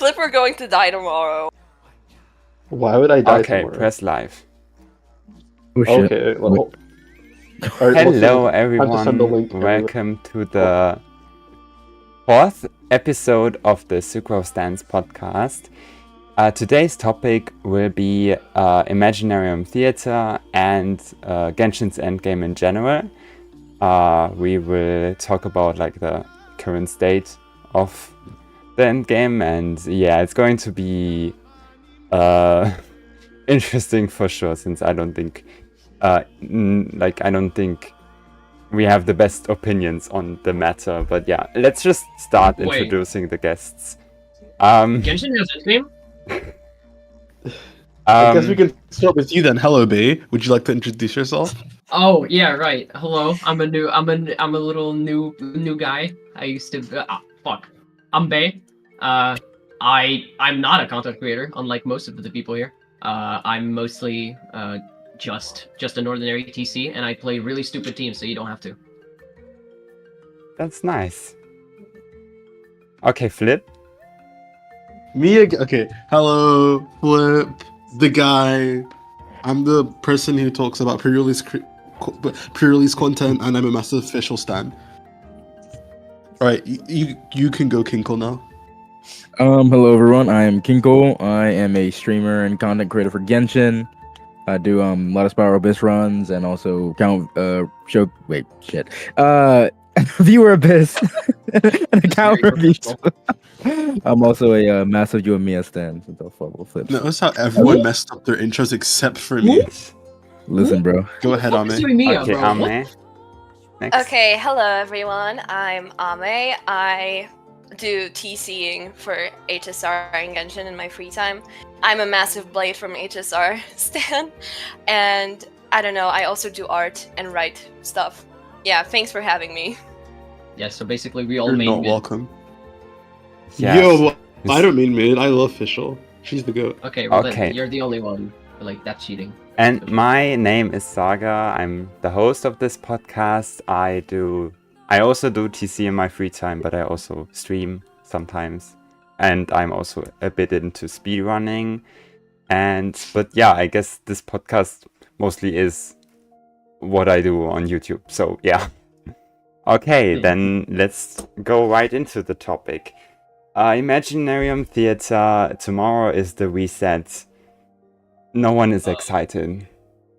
Flipper going to die tomorrow. Why would I die Okay, tomorrow? press live. Oh shit. Okay, well. All right, Hello time to send the everyone, link to everyone. welcome to the 4th episode of the Sucrose Stans Podcast. Today's topic will be Imaginarium Theatre and Genshins Endgame in general. We will talk about like the current state of the endgame, and yeah, it's going to be interesting for sure, since I don't think I don't think we have the best opinions on the matter. But yeah, let's just start introducing the guests. Genshin has a name? I guess we can start with you then. Hello, Bay. Would you like to introduce yourself? Oh yeah, right. Hello. I'm a little new guy. I used to I'm Bay. I'm not a content creator, unlike most of the people here. I'm mostly just an ordinary TC, and I play really stupid teams, so you don't have to. That's nice. Okay, Flip. Me again. Okay. Hello, Flip, the guy. I'm the person who talks about pre-release content, and I'm a massive official stan. All right, you can go Kinkle now. Hello everyone. I am Kinkle. I am a streamer and content creator for Genshin. I do a lot of Spiral Abyss runs and also Viewer Abyss and account reviews. I'm also a massive UMES stan. So don't follow Flip. Notice how everyone messed up their intros except for me. Listen, bro. Go ahead, What is Ame. doing me, Okay, bro? Ame. Next. Okay, hello everyone. I'm Ame. I do TCing for HSR and Genshin in my free time. I'm a massive Blade from HSR stan, and I don't know. I also do art and write stuff. Yeah, thanks for having me. Yeah, so basically we all You're made not mid. welcome. Yes. Yo, I don't mean mid. I love Fischl. She's the goat. Okay, well Okay. then you're the only one. Like, that's cheating. And my name is Saga. I'm the host of this podcast. I also do TC in my free time, but I also stream sometimes. And I'm also a bit into speedrunning. But yeah, I guess this podcast mostly is what I do on YouTube. So yeah. Okay, then let's go right into the topic. Imaginarium Theatre. Tomorrow is the reset. No one is excited.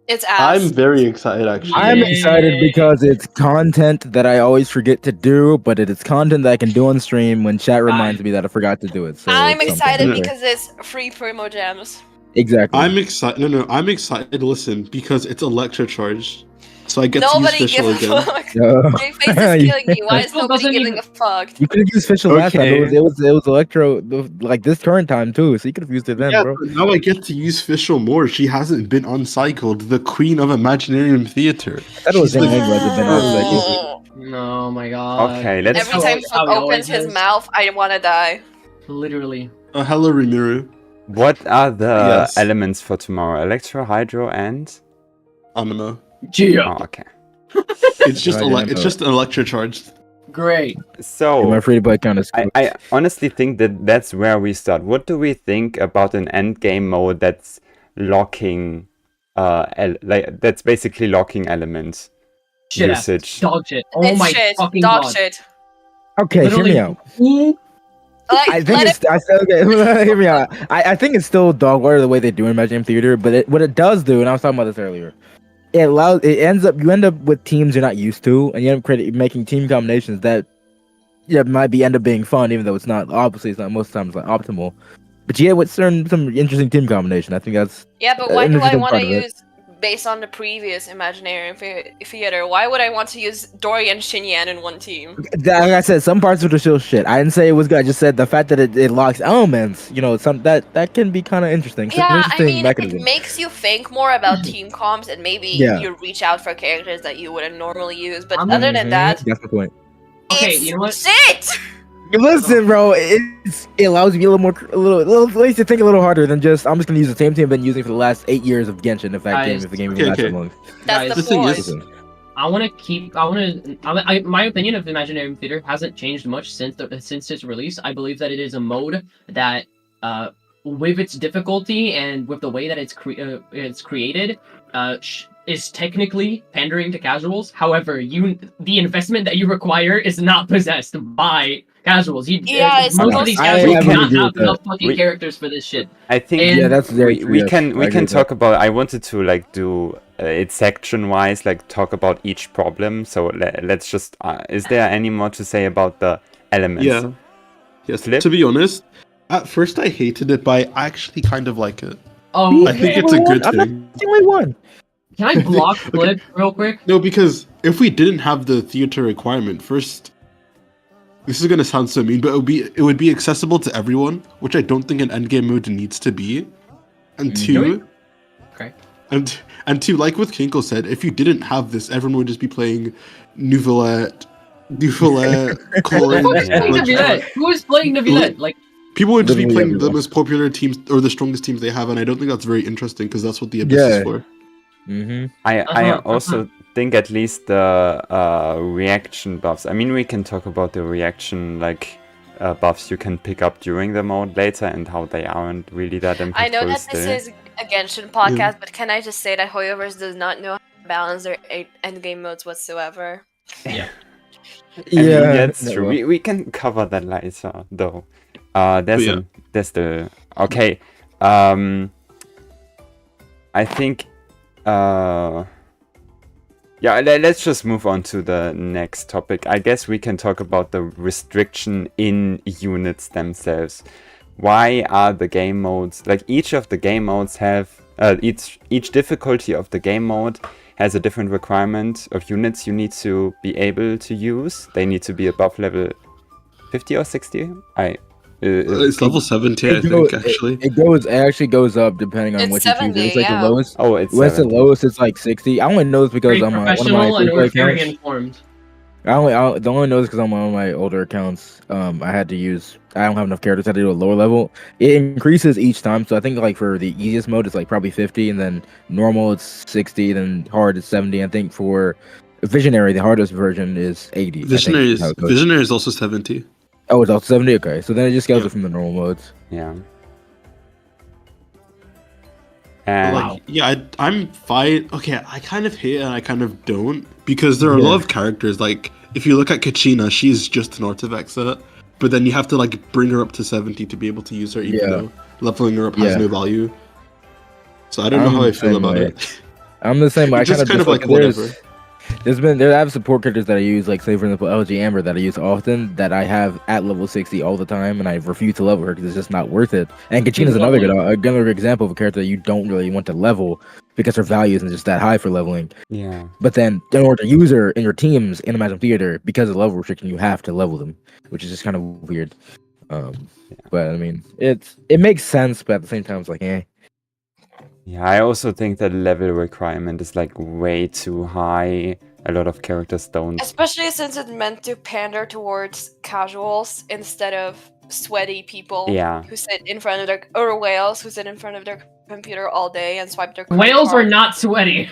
It's ass. I'm very excited, actually. I'm excited because it's content that I always forget to do, but it is content that I can do on stream when chat reminds me that I forgot to do it. So I'm it's excited something. because it's free promo gems. Exactly. I'm excited. No, I'm excited. Listen, because it's a lecture charge, so I get Nobody to use Fischl gives a again. fuck. No. Your face is killing me. Why is Fischl nobody doesn't giving even- a fuck? You could have used Fischl last time. Okay. It was Electro like this current time too, so you could have used it then, Yeah, bro. but now I get to use Fischl more. She hasn't been uncycled. The queen of Imaginarium Theatre. I thought it was She's the the- name rather than Oh. No, my god. Okay, let's Every how- time how Flip he opens always his is. mouth, I wanna die. Literally. Hello, Rimuru. What are the Yes. elements for tomorrow? Electro, Hydro, and... Amino. Yeah. Oh, okay. It's just it's just an lecture charge. Great. So, my free to play account is I honestly think that's where we start. What do we think about an endgame mode that's locking... that's basically locking elements Shit. usage? Dog shit. Oh It's my shit. fucking Dog god. shit. Okay, Literally- hear me out. Ooh. Like, I think let it's. I said, okay, hear me out. I think it's still dog water the way they do in Imaginarium Theatre, but what it does do, and I was talking about this earlier, you end up with teams you're not used to, and you end up making team combinations that might end up being fun, even though it's not. Obviously, it's not most times not optimal. But yeah, with some interesting team combination, I think that's. Yeah, but why do I interesting want to part of it. use, based on the previous Imaginarium Theatre, why would I want to use Dory and Xinyan in one team? Like I said, some parts of the show shit. I didn't say it was good. I just said the fact that it locks elements. Some that can be kind of interesting. It's an Yeah, I interesting mean, mechanism. it makes you think more about team comps, and maybe Yeah. you reach out for characters that you wouldn't normally use. But I'm- other than that, That's the point. Okay, it's you know what? shit! Listen, bro, it allows me a little makes you think a little harder than just I'm just gonna use the same team I've been using for the last 8 years of Genshin if the game even Okay, lasts okay. that long. That's Guys, the the thing point. is- want to. My opinion of Imaginarium Theatre hasn't changed much since its release. I believe that it is a mode that, with its difficulty and with the way that it's created, is technically pandering to casuals. However, the investment that you require is not possessed by casuals. Most of these casuals do not have enough fucking characters for this shit. I think that's very true. we can talk about. I wanted to like do it section wise, like talk about each problem. So let's just. Is there any more to say about the elements? Yeah. Yes. Flip? To be honest, at first I hated it, but I actually kind of like it. Oh, I think it's a good I'm thing. not the only one. Can I block Flip real quick? No, because if we didn't have the theater requirement, first, this is gonna sound so mean, but it would be accessible to everyone, which I don't think an endgame mode needs to be. And two, Okay. and two, like what Kinkle said, if you didn't have this, everyone would just be playing Nouvellette, Corin. Nouvellette? Who is playing Nouvellette? Like, people would just be Literally playing the everyone. most popular teams or the strongest teams they have, and I don't think that's very interesting because that's what the Abyss is for. Mm-hmm. I also think at least the reaction buffs. I mean, we can talk about the reaction buffs you can pick up during the mode later and how they aren't really that impactful. I know that still. this is a Genshin podcast, but can I just say that HoYoverse does not know how to balance their endgame modes whatsoever? yeah. I mean, Yeah, that's no, true. well. We can cover that later, though. There's the okay. I think. Yeah, let's just move on to the next topic. I guess we can talk about the restriction in units themselves. Why are the game modes like each of the game modes have each difficulty of the game mode has a different requirement of units you need to be able to use. They need to be above level 50 or 60. It's level 70, I think, actually. It actually goes up depending on It's what you choose. 70, It's like yeah. the lowest. Oh, it's What's the 70. lowest? It's like 60. I only know this because Very I'm on one of professional my and free we're play very accounts. informed. The only know this because I'm on one of my older accounts. I had to use. I don't have enough characters. I had to do a lower level. It increases each time. So I think like for the easiest mode, it's like probably 50, and then normal it's 60, then hard is 70. I think for Visionary, the hardest version is 80. Visionary I think, is also 70. Oh, it's also 70. Okay, so then it just scales Yeah. it from the normal modes. Yeah. But, And like, yeah, I'm fine. Okay, I kind of hate it and I kind of don't because there are a lot of characters. Like, if you look at Kachina, she's just an Artivexa, but then you have to like bring her up to 70 to be able to use her, even though leveling her up has no value. So I don't know how I feel about it. I'm the same way. I It's just kind of like whatever. I have support characters that I use, like say for example LG Amber that I use often, that I have at level 60 all the time, and I refuse to level her because it's just not worth it. And Kachina's another good example of a character that you don't really want to level because her value isn't just that high for leveling. yeah. But then in order to use her in your teams in Imaginarium Theatre, because of level restriction, you have to level them, which is just kind of weird. But I mean, it makes sense, but at the same time, it's like, eh. Yeah, I also think that level requirement is like way too high. A lot of characters don't. Especially since it's meant to pander towards casuals instead of sweaty people Yeah. who sit in front of their or whales who sit in front of their computer all day and swipe their Whales are card. not sweaty.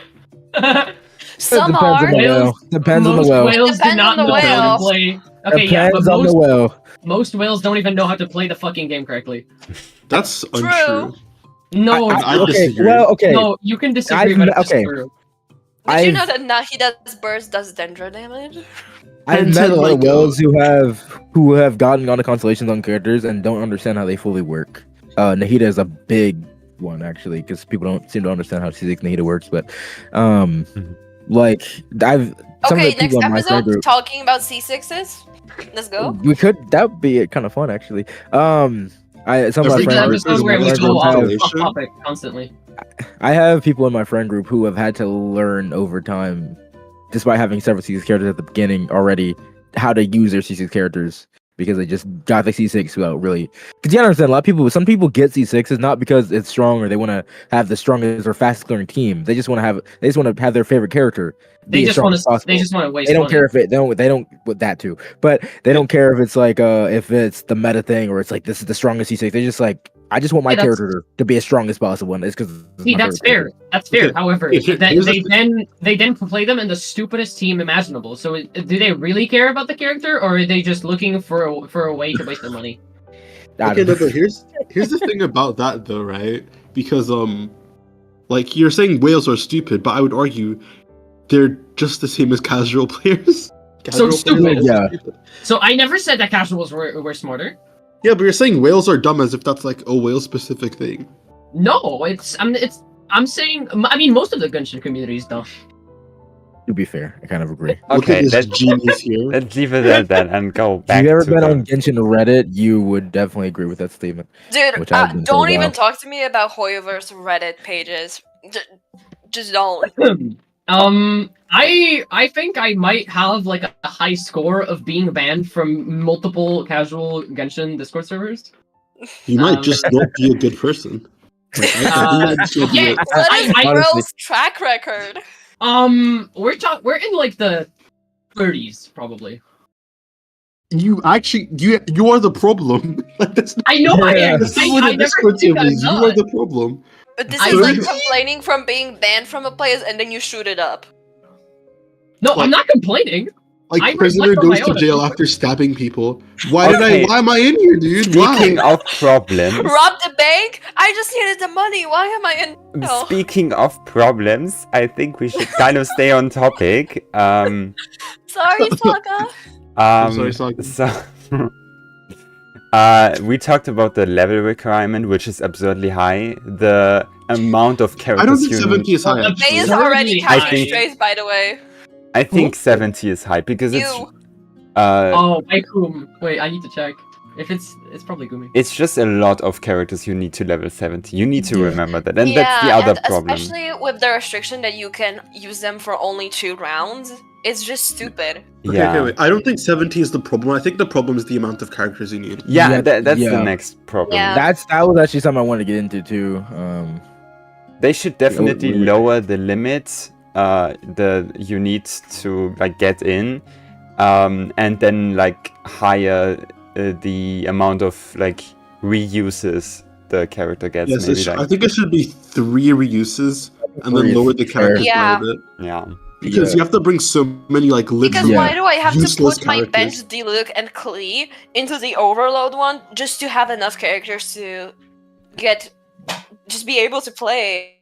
Some Depends are. on the whale. Depends on the Most whale. whales do Depends not on the know how whale. to play. Okay, yeah, but Depends on the whale. most whales don't even know how to play the fucking game correctly. That's untrue. No, it's I not. Okay, disagree. well, okay. No, you can disagree, but it's okay. true. Did you I've- know that Nahida's burst does dendro damage? I've And met a then, lot of like, whales who have gotten onto constellations on characters and don't understand how they fully work. Nahida is a big one actually, because people don't seem to understand how C6 Nahida works. But like some of Okay, the next people in my friend episode group, talking about C6s. Let's go. we could that would be kind of fun actually. Some of my Every It's an friend time groups, episode where we there's go one off constellation. topic constantly. I have people in my friend group who have had to learn over time, despite having several C6 characters at the beginning already, how to use their C6 characters because they just got the C6 without really. Because you understand, a lot of people, some people get C6s not because it's strong or they want to have the strongest or fastest clearing team. They just want to have their favorite character. They be as just strong want as to. possible. They just want to waste. They don't money. care if they don't with that too, but they don't care if it's like if it's the meta thing or it's like this is the strongest C6. They just like I just want my Yeah, that's- character to be as strong as possible, and it's because See, that's fair. That's fair. Okay. However, Here's they then play them in the stupidest team imaginable. So, do they really care about the character, or are they just looking for a way to waste their money? Okay, no, but here's the thing about that though, right? Because like you're saying whales are stupid, but I would argue they're just the same as casual players. Casual stupid. players are Yeah. stupid. So I never said that casuals were smarter. Yeah, but you're saying whales are dumb as if that's like a whale specific thing. No, I'm saying. I mean, most of the Genshin community is dumb. To be fair, I kind of agree. Look Okay, at this let's genius here. let's leave it at that and go If back you've ever to been the- on Genshin Reddit, you would definitely agree with that statement. Dude, Which I've been don't told even about. talk to me about HoYoverse Reddit pages. Just don't. I think I might have like a high score of being banned from multiple casual Genshin Discord servers. You might just not be a good person. Like, I think that's the yeah, idea. What is I- honestly- Bro's track record? We're in like the 30s probably. You actually you are the problem. Like that's not, I know I am. that's not I what a never Discord think server I'm is. You are not. the problem. But this I is like really- complaining from being banned from a place and then you shoot it up. No, Like- I'm not complaining. Like I prisoner reflect on goes my to own jail opinion. after stabbing people. Why Okay. why am I in here, dude? Why? Speaking of problems, Robbed the bank? I just needed the money. Why am I in? No. speaking of problems, I think we should kind of stay on topic. Sorry, Saga. I'm sorry, Saga. So, we talked about the level requirement, which is absurdly high. The amount of characters I don't think you 70 is high. Well, May is Absurdly already high. counting strays, by the way. I think 70 is high because it's You. Oh, by whom? Wait, I need to check. If it's probably Gumi. it's just a lot of characters you need to level 70. You need to Yeah. remember that, and that's the other and problem. especially with the restriction that you can use them for only 2 rounds. It's just stupid. Okay, Yeah, okay, wait. I don't think 70 is the problem. I think the problem is the amount of characters you need. yeah, Yeah, that's the yeah. next problem. Yeah. That was actually something I wanted to get into too. They should definitely we- lower the limit you need to like get in, and then like higher the amount of like reuses the character gets. Yes, Maybe I like think it should be 3 reuses and then Three is lower the fair. characters Yeah. down a bit. yeah. Because Yeah. you have to bring so many like Because literal Yeah. why do I have to useless put my characters. bench, Diluc, and Klee into the overload one just to have enough characters to just be able to play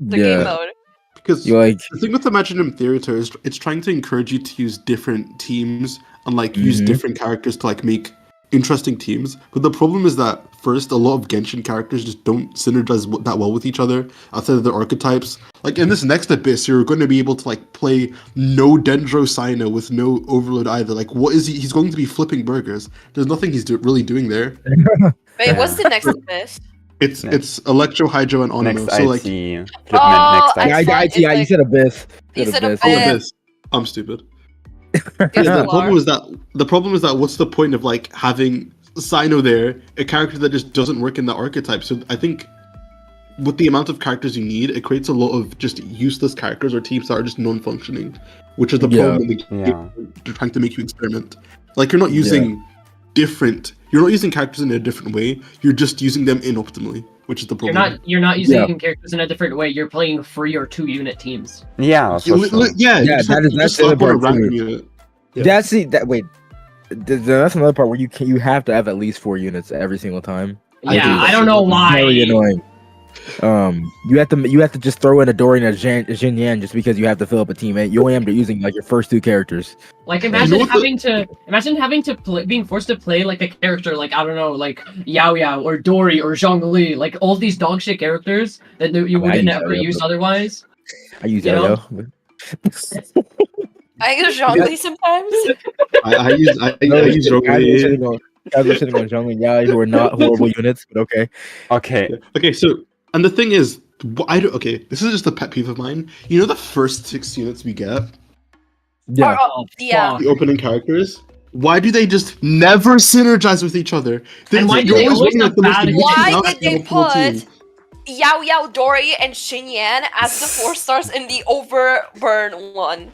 the game mode? Because You like the thing with Imaginarium Theatre is it's trying to encourage you to use different teams and like use Mhm. different characters to like make interesting teams. But the problem is that first, a lot of Genshin characters just don't synergize that well with each other outside of their archetypes. Like in this next abyss, you're going to be able to like play no Dendro Sino with no Overload either. Like what is he? He's going to be flipping burgers. There's nothing he's really doing there. Wait, what's the next abyss? It's Electro, Hydro, and Onimo. Next So like IT, Flipment, Oh, next I IT. yeah, thought I, it's yeah, you like- said Abyss. You said Abyss. oh, Yeah. abyss. I'm stupid. Yes, Yeah, the you problem are. is that what's the point of like having Sino there, a character that just doesn't work in the archetype? So I think with the amount of characters you need, it creates a lot of just useless characters or teams that are just non-functioning, which is the Yeah. problem. Yeah. They're trying to make you experiment. Like you're not using you're not using characters in a different way. You're just using them inoptimally, which is the problem. You're not using Yeah. characters in a different way. You're playing 3 or 2 unit teams. Yeah, for Yeah, sure. yeah, you Yeah, just that have- is- you that's just the other slap on a part, too. random unit. Yeah. That's the that wait. That's another part where you have to have at least 4 units every single time. Yeah, do. I don't know why. Very annoying. You have to just throw in a Dory and a Jinyan just because you have to fill up a team. And you only end up using like your first 2 characters. Like You know imagine what having to play, being forced to play like a character like I don't know, like Yao Yao or Dory or Zhongli, like all these dog shit characters that you I wouldn't use ever Yao Yao, use but- otherwise. I use You know? Yo-Yo. I use Zhongli sometimes. I use Guys are Zhongli. shitting on Zhong and Yao who are not horrible units, but okay. Okay. Okay, so and the thing is, okay, this is just a pet peeve of mine. You know the first 6 units we get, Yeah. Oh, Yeah. fuck. the opening characters. Why do they just never synergize with each other? And why do you're they always always looking have at the most bad- elite Why now did they and full team. put Yao Yao, Dory, and Xinyan as the 4 stars in the Overburn one?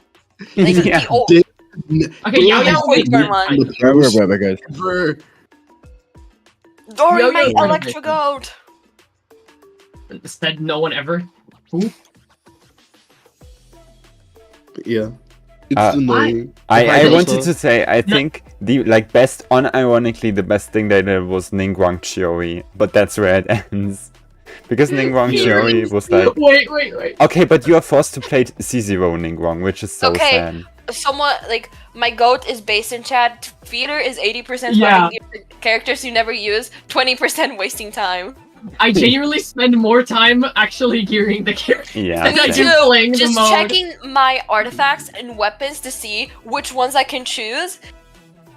Like Yeah. the They- Okay, Yao Yao wait, is turn one. the Right, most guys. ever- Or Yo, my yo, Electro Goat. Said no one ever. Who? But yeah, it's Uh, annoying. I Hi, wanted Gacha. to say, I think the best, unironically, the best thing they did was Ningguang Chiori, but that's where it ends. Because Ningguang Chiori was like, Wait. okay, but you are forced to play C0 Ningguang, which is so Okay. sad. Somewhat like my goat is based in chat. Theater is 80% Yeah. characters you never use, 20% wasting time. I genuinely spend more time actually gearing the character Yeah, than I Me same. do too. playing the Just mode. checking my artifacts and weapons to see which ones I can choose,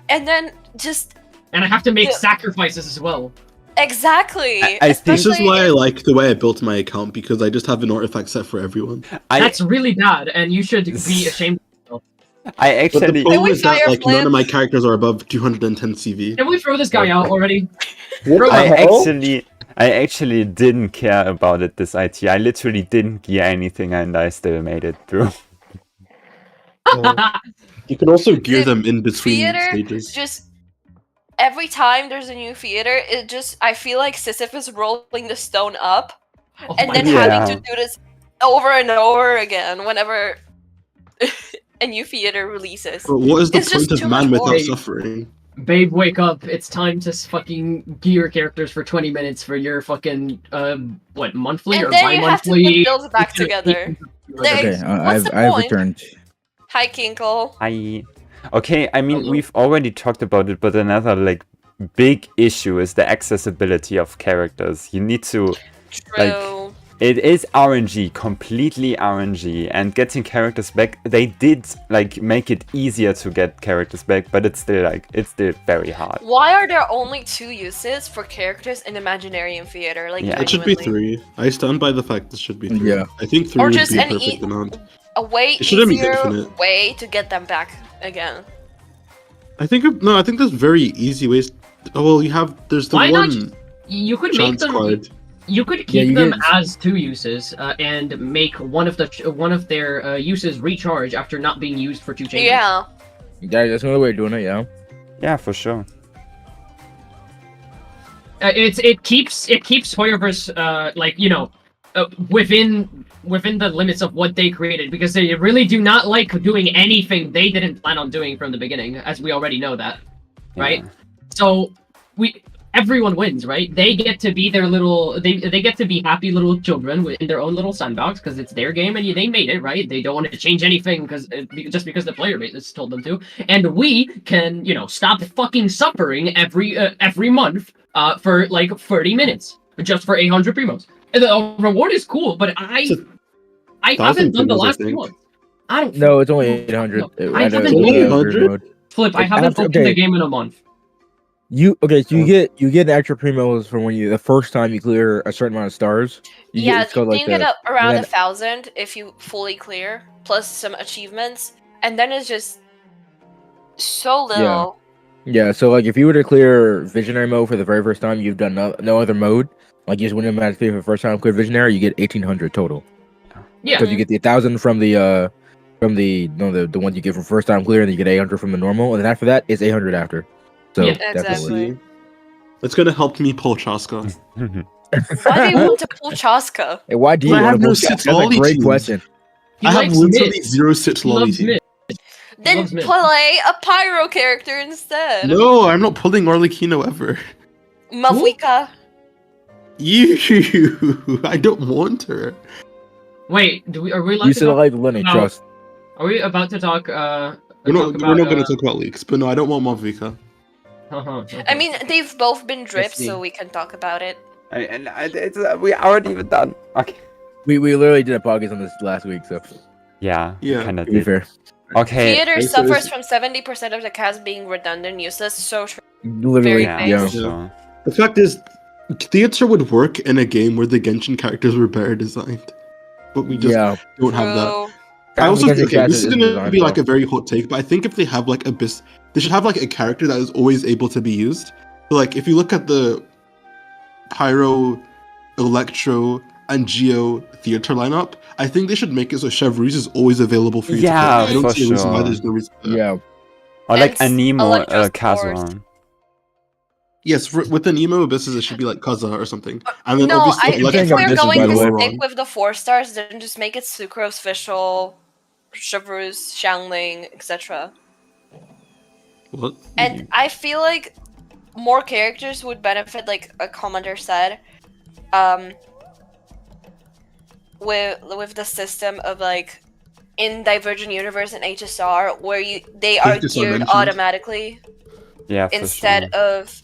and then just And I have to make Yeah. sacrifices as well. exactly. I think- This is Especially why I if- like the way I built my account, because I just have an artifact set for everyone. That's really bad, and you should be ashamed. I But the actually, problem we is that fire like none of my Flip? characters are above 210 CV. Can we throw this guy out already? I actually didn't care about it this IT. I literally didn't gear anything and I still made it through. You can also gear Dude, them in between theater stages. just every time there's a new theater, it just I feel like Sisyphus rolling the stone up Oh and my then God. having to do this over and over again whenever a new theater releases. But what is the It's just point too of man much without work. suffering? Babe, wake up. It's time to fucking gear characters for 20 minutes for your fucking, monthly And or then you have to put bi-monthly? builds back together. There- Okay, what's the I've point? returned. Hi Kinkle. Okay, I mean, Hello. we've already talked about it, but another like big issue is the accessibility of characters. You need to, True. it is RNG, completely RNG, and getting characters back, they did like make it easier to get characters back, but it's still very hard. Why are there only 2 uses for characters in Imaginarium Theatre? Like Yeah. It should be genuinely. 3. I stand by the fact this should be 3. Yeah. I think 3 Or would just be a an perfect amount. A way It shouldn't be easier infinite. way to get them back again. I think there's very easy ways. There's the Why not one You could make chance them. card. You could Yeah, keep you them get- as 2 uses, and make one of their uses recharge after not being used for 2 changes. Yeah. Yeah, that's another way of doing it. Yeah. Yeah, for sure. It keeps HoYoverse within the limits of what they created, because they really do not like doing anything they didn't plan on doing from the beginning, as we already know that, right? Yeah. So everyone wins, right? They get to be their little they get to be happy little children in their own little sandbox because it's their game and they made it, right? They don't want to change anything just because the player base told them to, and we can stop fucking suffering every month for like 30 minutes just for 800 primos. And the reward is cool, but I haven't done the 1,000 last primos, I few think. ones. I don't. No, it's only 800. I haven't- Only 800? Flip. I haven't opened okay. the game in a month. You you get extra primos from when the first time you clear a certain amount of stars. Yeah, it's called you like can get the- up around then- 1,000 if you fully clear, plus some achievements, and then it's just so little. Yeah, so like if you were to clear Visionary mode for the very first time, you've done no other mode. Like you just win a match for the first time, clear Visionary, you get 1,800 total. Yeah. Because you get the 1,000 from the one you get from first time clear, and then you get 800 from the normal, and then after that it's 800 after. So Yeah, definitely. exactly. See? It's gonna help me pull Chaska. Why do you want to pull Chaska? Hey, why do you I have want to no pull sit That's a lolly great teams. question. He I have likes literally mid. 0 sit He lolly loves team. mid. Then loves mid. play a pyro character instead. No, I'm not pulling Arlecchino ever. Mavwika. You, I don't want her. Wait, are we allowed You to said talk? like Lenny, No. trust. Are we about to talk? We're not gonna talk about leaks, but no, I don't want Mavika. I mean, they've both been dripped, see. so we can talk about it. We aren't even done. Okay. We literally did a podcast on this last week, so Yeah. Yeah. Kind of to be did. fair, Okay. Theater and so suffers is- from 70% of the cast being redundant, useless, so true. literally, Yeah. yeah. nice. Sure. The fact is, theater would work in a game where the Genshin characters were better designed, but we just Yeah. don't have that. True. I also Genshin think okay, character this is isn't gonna designed be like well. a very hot take, but I think if they have like Abyss, they should have like a character that is always able to be used. So, like if you look at the Pyro, Electro, and Geo theater lineup, I think they should make it so Chevreuse is always available for you Yeah, to play. I don't for see a reason why sure. there's no reason for that. Yeah. Or like And Anemo, Electro's Kazuhan. Yes, within emo abysses it should be like Kaza or something. And then No, obviously if Legend we're Abysses, going by to the way, stick wrong. with the 4 stars, then just make it Sucrose, Fischl, Chevreuse, Xiangling, etc. What? And I feel like more characters would benefit, like a commenter said, with the system of like in Divergent Universe and HSR where they are Just geared mentioned. automatically Yeah, for instead sure. of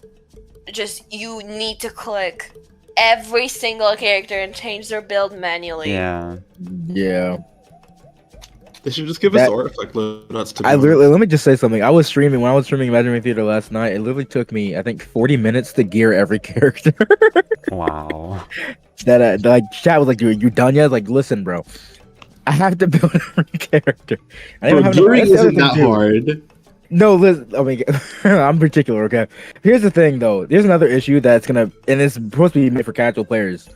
just you need to click every single character and change their build manually. Yeah. Yeah. They should just give us That- artifact loadouts to I be literally, let me just say something. When I was streaming Imaginarium Theatre last night, it literally took me, I think, 40 minutes to gear every character. Wow. Like chat was like, "Dude, you done yet?" I was like, listen, bro, I have to build every character. I Bro, have gearing that's the other isn't thing, that too. hard. No, listen, I mean, I'm particular, okay? Here's the thing, though. There's another issue that's gonna, and it's supposed to be made for casual players.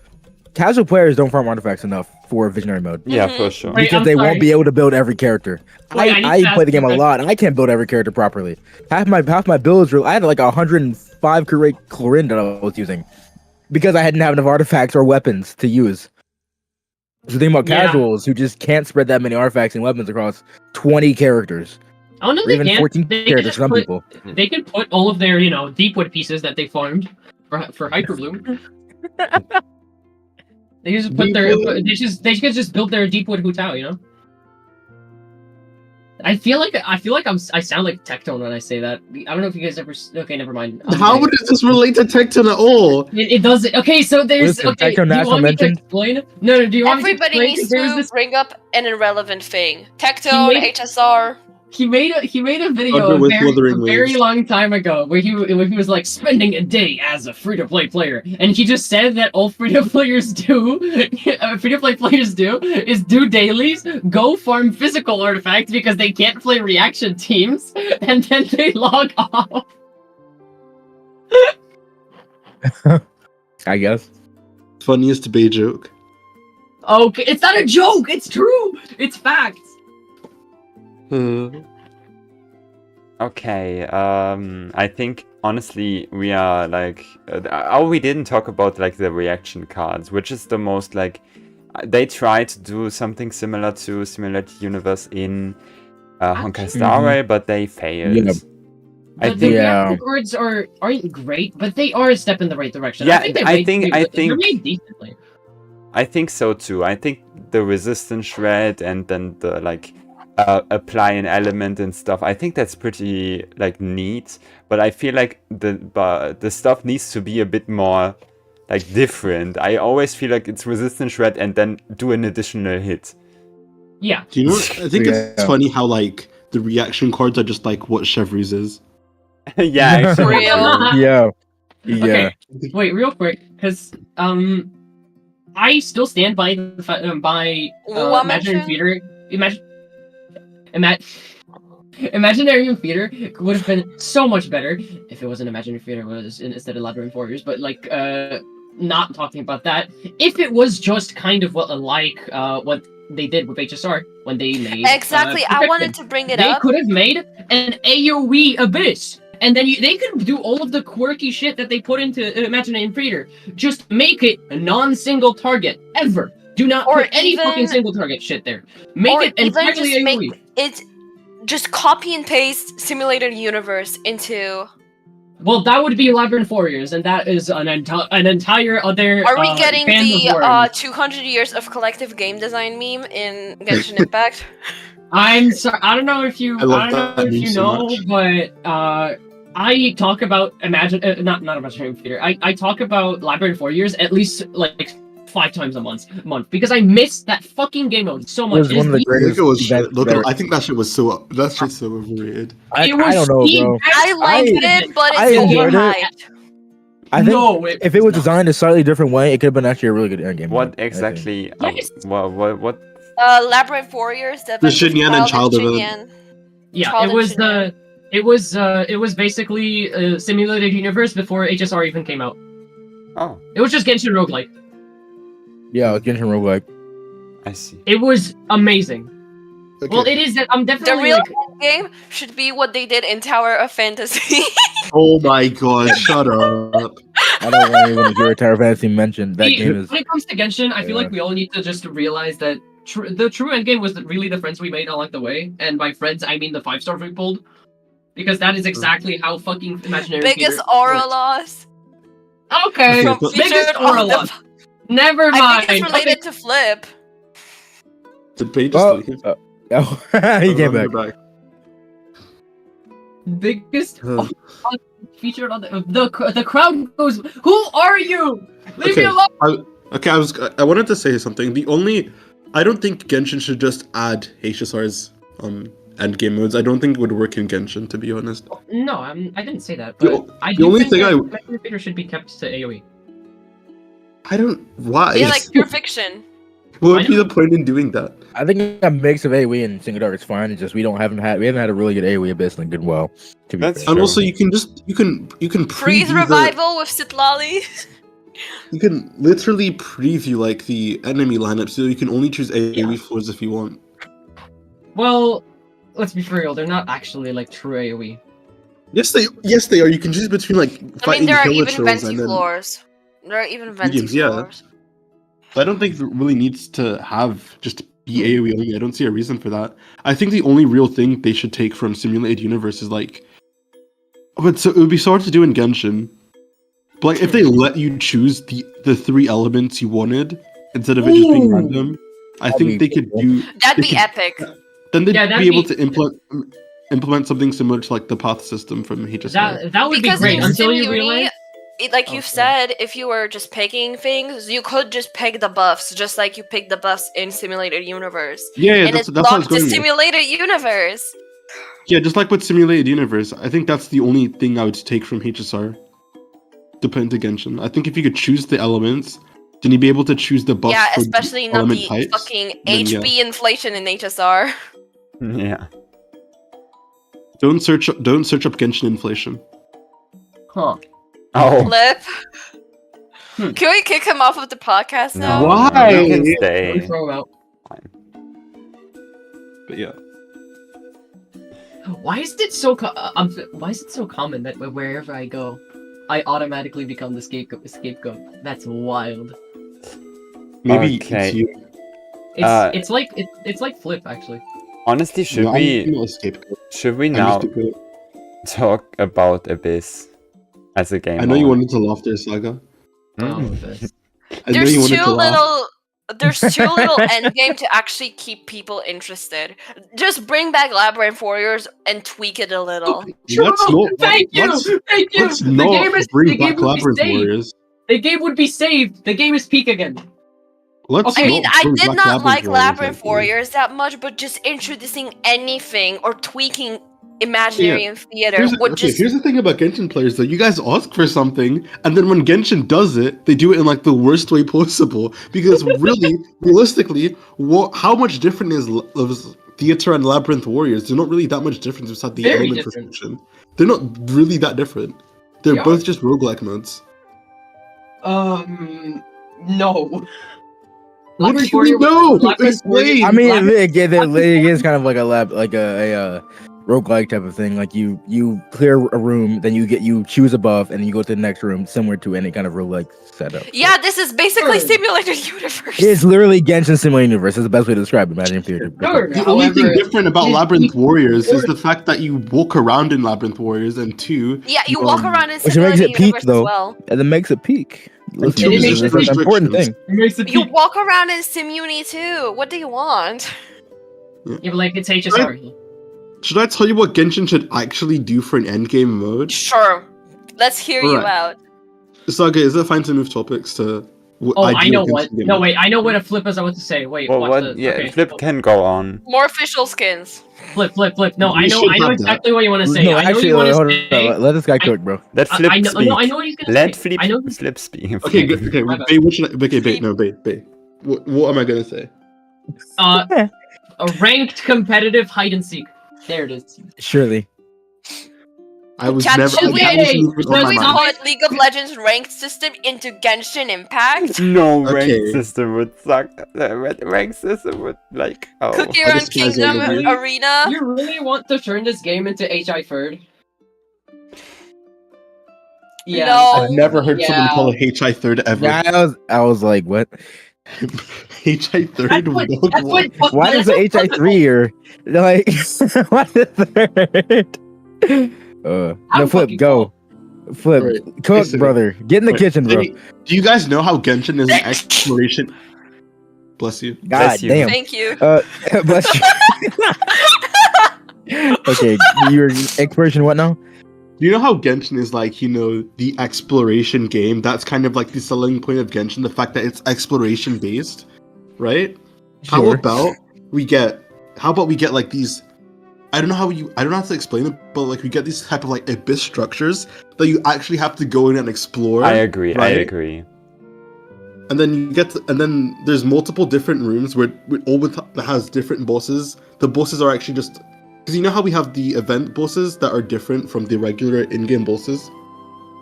Casual players don't farm artifacts enough for visionary mode Yeah, Mhm. for sure. Wait, because I'm they sorry. won't be able to build every character. Wait, I need I to ask play the game you a guys- lot, and I can't build every character properly. Half my builds I had like 105 create Chlorine that I was using because I didn't have enough artifacts or weapons to use. So think about Yeah. casuals who just can't spread that many artifacts and weapons across 20 characters. Oh no, Or they even can't. 14 They characters just for some put- people. They could put all of their, Deepwood pieces that they farmed for Hyperbloom. They just put their. They could just build their Deepwood Hutao, you know. I feel like I sound like Tectone when I say that. I don't know if you guys ever. Okay, never mind. How does this relate to Tecton at all? It does? Okay, so there's. Listen, okay, Tectone do you national want me to mention? explain? No. Do you want Everybody me to explain? needs There's to this. bring up an irrelevant thing. Tectone, made- HSR. He made a video Thunder a with very, Wuthering very Waves. long time ago where he was like spending a day as a free to play player, and he just said that all free to players do, is do dailies, go farm physical artifacts because they can't play reaction teams, and then they log off. I guess. Funniest Bay joke. Okay, it's not a joke. It's true. It's facts. Okay, I think honestly we are like, we didn't talk about like the reaction cards, which is the most like, they try to do something similar to Simulated Universe in Honkai Star Rail, but they failed. Yeah. I The think, reaction cards aren't great, but they are a step in the right direction. Yeah, they're I think- made decently. I think so too. I think the resistance shred and then the like apply an element and stuff, I think that's pretty like neat, but I feel like the stuff needs to be a bit more like different. I always feel like it's resistance shred and then do an additional hit. Yeah. Do you know what? I think it's Yeah. funny how like the reaction cards are just like what Chevreuse is. Yeah, actually. Real. Yeah. Yeah. Okay. Wait, real quick, because I still stand by Wuwa Imaginarium mention? Theater. Imaginarium Theater would have been so much better if it was an Imaginarium Theater instead of Labyrinth Warriors. But like, not talking about that. If it was just kind of what they did with HSR when they made Exactly. I Perfection. wanted to bring it They up. could have made an AoE Abyss, and then they could do all of the quirky shit that they put into Imaginarium Theater. Just make it a non-single target ever. Do not Or put any even- fucking single target shit there. Make Or it even entirely just AoE. make it just copy and paste Simulated Universe into. Well, that would be Labyrinth Warriors, and that is an entire other. Are we getting fandom the worms. 200 years of collective game design meme in Genshin Impact? I'm sorry. I don't know if you. I love I don't know that if meme you so know, much. but I talk about not Imaginarium Theater. I talk about Labyrinth Warriors at least like 5 times a month because I miss that fucking game mode so It much. was one of the I greatest think it was. events Look, ever. I think that shit was so. That shit's so overrated. I It was don't know, the bro. best I liked game. it, but I it's enjoyed it. overhyped. I think No, if it was designed a slightly different way, it could have been actually a really good endgame. What mode, I think. exactly? Yes. What? Labyrinth Warriors, The Xinyan and Child of Xinyan. Yeah, Child it was and Xinyan. it was basically a Simulated Universe before HSR even came out. Oh, It was just Genshin roguelike. Yeah, it's Genshin roguelike. I see. It was amazing. Okay. Well, it is that I'm The definitely real like. game should be what they did in Tower of Fantasy. Oh my god, shut up. I don't want anyone to hear Tower Fantasy mentioned. That See, game is. when it comes to Genshin, I feel Yeah. like we all need to just realize that the true endgame was really the friends we made along the way, and by friends I mean the 5-stars we pulled, because that is exactly how fucking Imaginarium Biggest Theatre aura works. loss. Okay, Okay, but- biggest Featured aura on the- loss. Never I mind. think it's related to Flip. Did Bay just Oh, leave? oh, he came back. You're back. Biggest Ugh. featured on the crowd goes. Who are you? Leave me Okay. alone. I wanted to say something. I don't think Genshin should just add HSR's endgame modes. I don't think it would work in Genshin, to be honest. No, I didn't say that. The But I the do only think thing that I- Imaginarium Theatre should be kept to AOE. I don't. Why? Yeah, like pure fiction. What I would be know. the point in doing that? I think a mix of AoE and single dark is fine. It's just we haven't had a really good AoE abyss and a good well. To be That's fair. And Sure. also, you can Freeze preview revival with Sitlali. You can literally preview like the enemy lineup, so you can only choose AoE floors if you want. Well, let's be for real. They're not actually like true AOE. Yes, they are. You can choose between like I mean, fighting there are killer even trolls venti and then. floors. There are even venti Mediums, yeah. floors. I don't think it really needs to have just be AoE only. I don't see a reason for that. I think the only real thing they should take from Simulated Universe is like, but so it would be so hard to do in Genshin. But like, if they let you choose the 3 elements you wanted instead of it just being Ooh. random, I That'd think be they could cool. do. That'd they be could- epic. Then they'd Yeah, that'd be able be- to implement something similar to like the path system from HSR. That would Because be great in until you Simuni, realize. like Oh, you sorry. said, if you were just picking things, you could just pick the buffs, just like you pick the buffs in Simulated Universe. Yeah, and that's it's what I was locked to going with. Simulated Universe. Yeah, just like with Simulated Universe, I think that's the only thing I would take from HSR to put into Genshin. I think if you could choose the elements, then you'd be able to choose the buffs Yeah, for especially not element the types. fucking then, yeah. HP inflation in HSR. Yeah. Don't search up Genshin inflation. Huh. Oh. Flip. Hmm. Can we kick him off of the podcast No, now? Why? You can We stay. throw him out. But yeah. Why is it why is it so common that wherever I go, I automatically become the scapegoat? That's wild. Maybe Okay. it's you. It's like Flip actually. Honestly, should No, we I'm not a scapegoat. I'm now a scapegoat. talk about Abyss as a game? I know you mode? wanted to laugh there, Saga. Oh, Mm. this. I know you wanted to laugh. There's too little endgame to actually keep people interested. Just bring back Labyrinth Warriors and tweak it a little. Let's True! not- Thank you! let's- Thank you! Let's The not game is bring the game back would be Labyrinth saved. Warriors. The game would be saved. The game is peak again. Let's I mean, not I bring did back not like Warriors, Labyrinth actually. Warriors that much, but just introducing anything or tweaking Imaginarium Theatre would just. Here's the thing about Genshin players though. You guys ask for something, and then when Genshin does it, they do it in like the worst way possible. Because really, realistically, how much different is Theatre and Labyrinth Warriors? They're not really that much different beside the Very element different. restriction. They're not really that different. They're They both are. just roguelike modes. No. What do Labyrinth you mean? Warrior- No, Labyrinth Warrior- explain. I mean, Labyrinth- it is kind of like a roguelike type of thing. Like you clear a room, then you choose a buff, and you go to the next room, similar to any kind of roguelike setup. Yeah, this is basically Sure. Simulated Universe. It's literally Genshin Simulated Universe. Is the best way to describe it. Imaginarium Theatre. Sure. The only thing However, different about it- Labyrinth it- Warriors is or- the fact that you walk around in Labyrinth Warriors, and 2, Yeah, you walk around in Which makes Simulated it peak, Universe though. as well. And it makes it peak. Listen, two this is is an important restrictions. thing. It makes it You peak. walk around in Simuni too. What do you want? Yeah, but like it's HSR. Should I tell you what Genshin should actually do for an endgame mode? Sure. Let's hear you Alright. out. Saga, is it fine to move topics to? Oh, I ideal know what. Genshin game No, mode? wait. I know what a Flip is. I want to say. Wait. Well, watch what? the- Yeah, okay, Flip can go on. More official skins. Flip. No, We I should know have exactly what you want to say. No, I know actually, you want hold to say. on. Let this guy cook, bro. Let Flip I know. speak. No, I know what he's gonna Let say. Flip I know. Flip speak. Okay, good. Okay, My bad. Bae, what should I? Okay, Bae, no, Bae. What am I gonna say? A ranked competitive hide and seek. There it is. Surely. I was Chat, never. should that we- wasn't even on Should my we mind. put League of Legends ranked system into Genshin Impact? No Okay. rank system would suck. The rank system would like Cookie I Run just realized Kingdom I agree. Arena? You really want to turn this game into HI third? Yeah. No. I've never heard someone Yeah. call it HI third ever. Yeah, I was like, what? HI third. That's what, Why is it HI three here? Like, what is third? No, I'm Flip, fucking go. Flip, Alright, cook, listen. brother. Get in the Alright, kitchen, bro. Do you guys know how Genshin is an exploration? Bless you. God Bless you. damn. Thank you. Bless you. Okay, your exploration, what now? Do you know how Genshin is like, you know, the exploration game? That's kind of like the selling point of Genshin, the fact that it's exploration based, right? How Sure. about we get like these, I don't know how to explain it, but like we get these type of like abyss structures that you actually have to go in and explore. I agree. I right? agree. And then and then there's multiple different rooms where that has different bosses. The bosses are actually just, because you know how we have the event bosses that are different from the regular in-game bosses,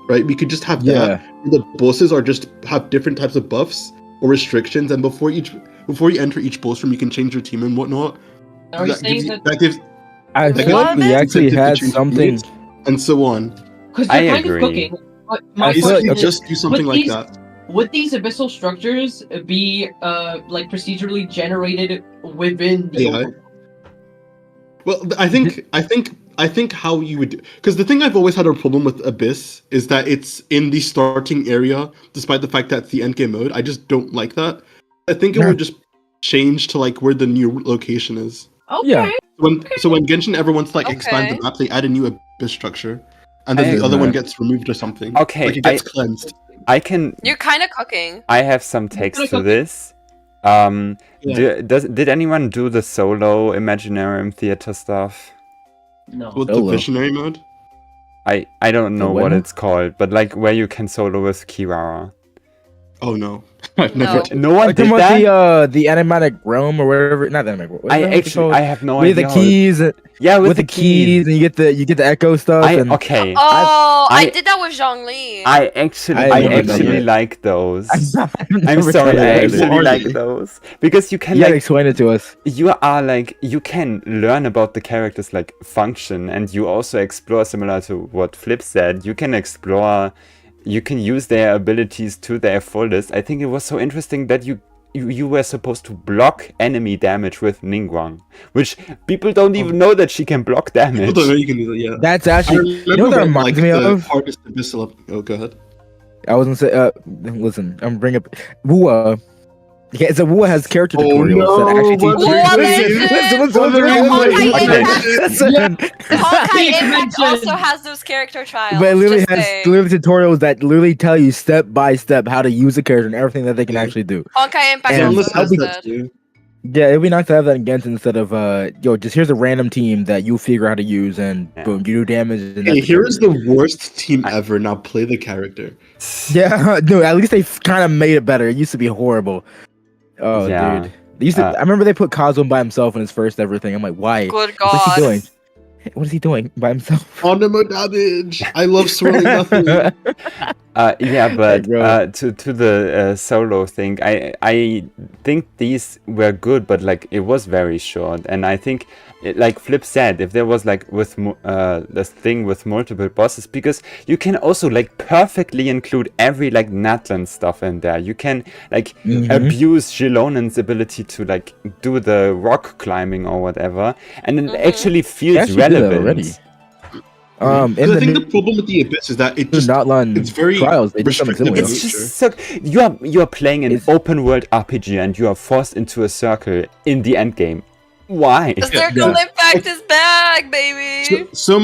right? We could just have that. The bosses are just have different types of buffs or restrictions, and before you enter each boss room, you can change your team and whatnot. Are you saying that gives I Like, feel like we actually incentive to had choose something. foods and so on. Because I you're kind agree. of cooking. But my I feel question like is, Just do something like these- that. would these abyssal structures be like procedurally generated within the AI? open- Well, I think how you would, because the thing I've always had a problem with Abyss is that it's in the starting area, despite the fact that it's the endgame mode. I just don't like that. I think it Yeah. would just change to like where the new location is. Okay. Yeah. So when Genshin ever wants to like expand the Okay. map, they add a new Abyss structure, and then I the other agree. one gets removed or something. Okay, like it gets cleansed. I can. You're kind of cooking. I have some takes to Okay. this. Yeah. Did anyone do the solo Imaginarium Theatre stuff? No. With the Solo. visionary mode. I don't know what what? it's called, but like where you can solo with Kirara. Oh no, I've never. No one Like did that. the animatic realm or whatever. Not the animatic. What is that called? I have no with idea. the how keys. yeah, With the keys, and you get the echo stuff. and Okay. Oh, I I- did that with Zhongli. I actually I never done actually that. like those. I've I'm never sorry, tried I that actually either. like those because you can You gotta like explain it to us. you are like you can learn about the characters like function, and you also explore similar to what Flip said. You can explore, you can use their abilities to their fullest. I think it was so interesting that you were supposed to block enemy damage with Ningguang, which people don't even know that she can block I damage. don't know you can do that. Yeah. That's I actually. remember You know what that when, reminds like, me the of? Artist and Genshin. Oh, go ahead. I was gonna say. Listen, I'm bringing up wuwa. Yeah, so wuwa has character Oh, tutorials no, that actually what teach the- you. Wuwa Listen, Legend! listen. Honkai Impact Mention- also has those character trials. But it literally just has saying. literally tutorials that literally tell you step by step how to use a character and everything that they can Yeah. actually do. Honkai Impact And also Zenless has has that that. too. Yeah, it'd be nice to have that in Genshin instead of just here's a random team that you figure out how to use and Yeah. boom, you do damage. And Hey, that's here is character. the worst team ever. Now play the character. Yeah, no, at least they kind of made it better. It used to be horrible. Oh, Yeah. dude. They used to, I remember they put Kazuo by himself in his first ever thing. I'm like, why? Good What's God. he doing? What is he doing by himself? Onimo damage. I love swirling nothing. Yeah, but bro. to the solo thing, I think these were good, but like it was very short, and I think, like Flip said, if there was like with this thing with multiple bosses, because you can also like perfectly include every like Natlan stuff in there. You can like Mhm. abuse Jilonen's ability to like do the rock climbing or whatever, and it Mhm. actually feels actually do that relevant. already. In Because I the think new the problem with the Abyss is that it just Notlan it's very trials, they did something restrictive. similar. It's Nature. just so you are playing an It's- open world RPG and you are forced into a circle in the end game. Why? The Circle Yeah. Impact is back, baby! so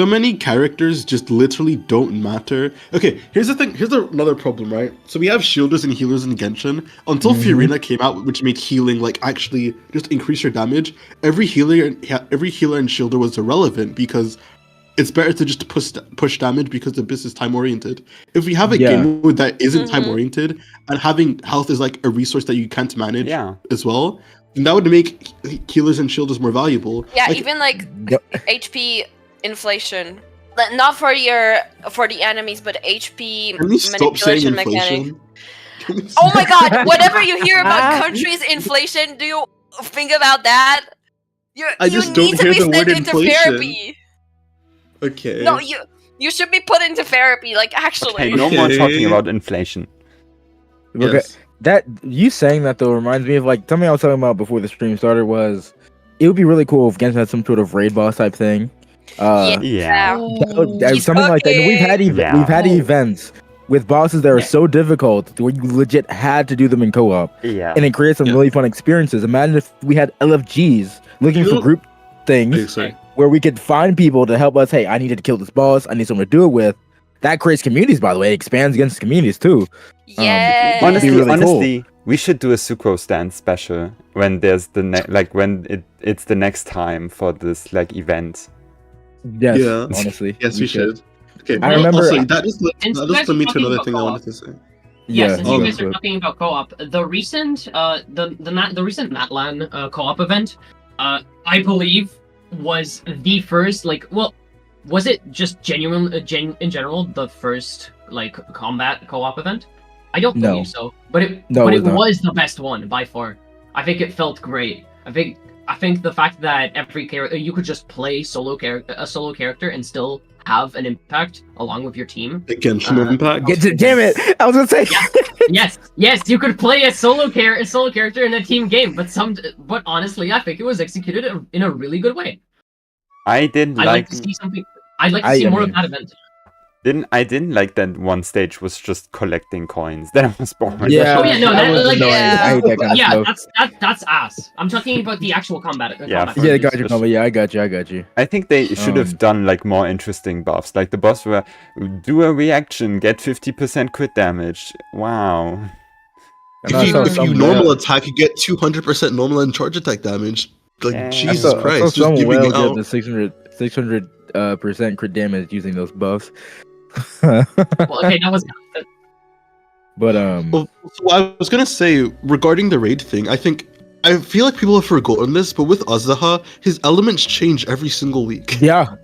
many characters just literally don't matter. Okay, here's the thing. Here's another problem, right? So we have shielders and healers in Genshin. Until Mhm. Fiorina came out, which made healing like actually just increase your damage. Every healer and shielder was irrelevant because it's better to just push damage because the Abyss is time oriented. If we have a Yeah. game mode that isn't Mhm. time oriented and having health is like a resource that you can't manage Yeah. as well, then that would make healers and shielders more valuable. Yeah, Like, even like Yep. HP inflation not for the enemies, but HP Can you stop saying manipulation mechanic. inflation? Can you Oh my god! Whenever you hear about countries' inflation, do you think about that? I just you don't need to hear be the word sent into inflation. therapy. Okay. No, you should be put into therapy. Like actually. Okay, no more Okay. talking about inflation. Okay, Yes. that you saying that though reminds me of like something I was talking about before the stream started was it would be really cool if Genshin had some sort of raid boss type thing. Yeah. He's Something like that. And we've had Yeah. we've had events with bosses that are Yeah. so difficult where you legit had to do them in co-op, Yeah. and it creates some Yeah. really fun experiences. Imagine if we had LFGs looking for group things Okay, sorry. where we could find people to help us. Hey, I needed to kill this boss. I need someone to do it with. That creates communities, by the way. It expands against communities too. Yeah. It'd be really Honestly, we should do a Sucrose Stans special when there's the when it's the next time for this like event. Yes, Yeah. honestly. Yes, we should. Okay, I remember- Also, that just led Since you me guys to are talking another about thing I co-op. wanted to say. Yeah, since you okay. guys are talking about co-op, the recent the recent Matlan co-op event, I believe was the first was it just in general the first like combat co-op event? I don't No. believe so, but it No, but it it was not. was the best one by far. I think it felt great. I think the fact that every character you could just play a solo character and still have an impact along with your team. The Genshin Impact. Damn it! I was gonna say. Yes, you could play a solo character in a team game, but honestly, I think it was executed in a really good way. I didn't I'd like to see something. I'd like to see more of that event. didn't like that one stage was just collecting coins. That was boring. Yeah. Oh yeah, no, that that, was like, annoying. yeah. I hate that kind of yeah, stuff. that's ass. I'm talking about the actual combat. Yeah, combat Yeah, phases. got you, Combo. Yeah, I got you. I think they should have done like more interesting buffs. Like the boss were do a reaction, get 50% crit damage. Wow. And I saw If you some normal whale- attack, you get 200% normal and charge attack damage. Like Yeah. Jesus I saw Christ, some just giving whale it get out. the 600 percent crit damage using those buffs. Well, okay, that was. But Well, so I was gonna say regarding the raid thing, I feel like people have forgotten this, but with Azaha, his elements change every single week. yeah.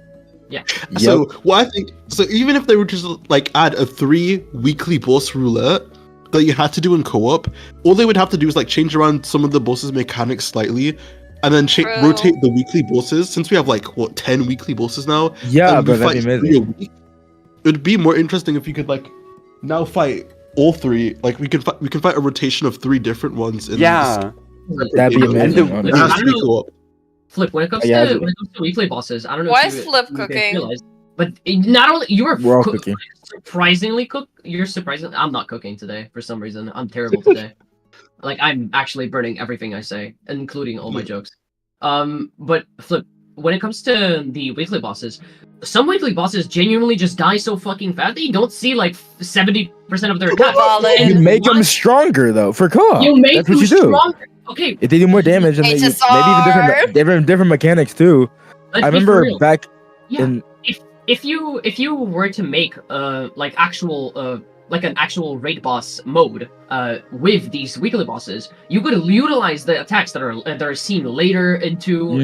Yeah. So what I think, so even if they were just like add a 3 weekly boss roulette that you had to do in co-op, all they would have to do is like change around some of the bosses' mechanics slightly, and then True. rotate the weekly bosses. Since we have like 10 weekly bosses now, Yeah, and we but that'd be fight 3 a amazing. week, it'd be more interesting if you could like now fight all 3. Like we can fight a rotation of 3 different ones. In Yeah. That'd be And amazing. the- It honestly. has to be I don't know. co-op. Flip when it comes Yeah, to weekly bosses. I don't know. Why if is you, Flip you guys cooking? realize, but not only you were We're all cooking. surprisingly cook. You're surprising. I'm not cooking today for some reason. I'm terrible today. Like I'm actually burning everything I say, including all my jokes. But Flip, when it comes to the weekly bosses, some weekly bosses genuinely just die so fucking fast that you don't see like 70% of their attacks. Valid. You And make them once stronger though for co-op. You make That's them what you do. stronger. Okay, If they do more damage and they maybe HSR. even different mechanics too. let's I be for remember real. back Yeah. in If you were to make like an actual raid boss mode with these weekly bosses, you could utilize the attacks that are seen later into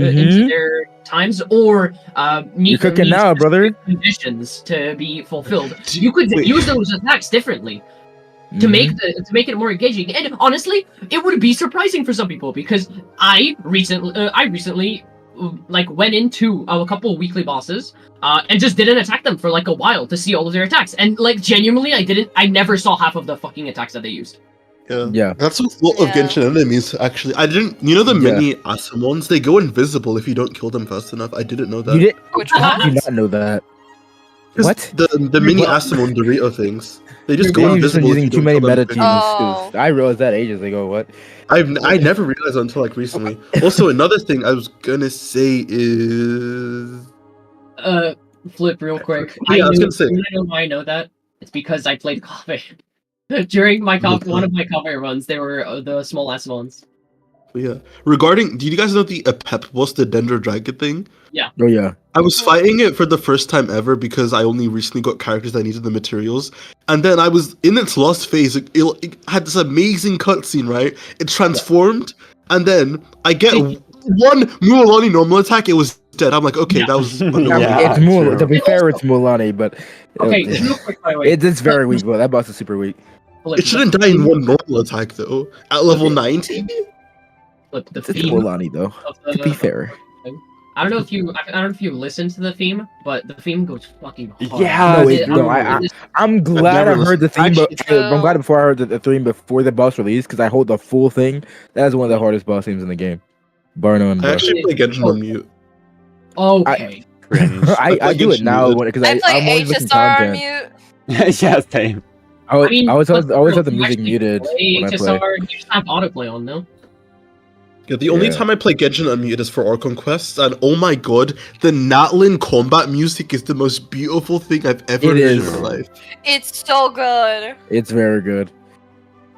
their times, or You're cooking now, specific brother. conditions to be fulfilled. You could Wait. use those attacks differently to make it more engaging. And honestly, it would be surprising for some people because I recently like went into a couple weekly bosses and just didn't attack them for like a while to see all of their attacks, and like genuinely I never saw half of the fucking attacks that they used. Yeah. That's a lot of Yeah. Genshin enemies, actually. I didn't. You know the Yeah. mini Asimons? They go invisible if you don't kill them fast enough. I didn't know that. You did Which how do you one? not know that? Just What? The mini What? Asimon Dorito things. They just Maybe go you've just been invisible. if using you too don't many kill them meta quick. teams. Oh. I realized that ages ago. What? I never realized until like recently. Also, another thing I was gonna say is Flip real quick. Yeah, I was gonna say. You know why I know that? It's because I played Kave. During my Okay. one of my Kave runs, they were the small ass ones. Yeah. Regarding, do you guys know the Pep boss, the Dendro Dragon thing? Oh yeah. I was fighting it for the first time ever because I only recently got characters that needed the materials. And then I was in its last phase. It had this amazing cutscene, right? It transformed, and then I get one Mualani normal attack. It was dead. I'm like, okay, Yeah. that was I mean, Yeah, it's Mulan. true. To be fair, it's Mulani, but Okay, real quick, by the way. it's very weak, bro. That boss is super weak. Flip, It shouldn't die in one normal attack though. At level 90. Flip, the It's theme Mulani though. of To be fair. I don't know if you listened to the theme, but the theme goes fucking hard. Yeah, No, it- no, I'm glad I never heard the theme, but Actually, I'm glad before I heard the theme before the boss release because I hold the full thing. That is one of the hardest boss themes in the game, bar none. I bro. actually play Genshin on mute. Okay. cringe. I do it now because I I'm play always looking HSR on content. mute. Yeah, same. I always have the you music actually muted play when I play. HSR, you just have autoplay on, no? Yeah, the only Yeah. time I play Genshin unmuted is for Orc Conquest, and oh my god, the Natlin combat music is the most beautiful thing I've ever It heard is. in my life. It's so good. It's very good.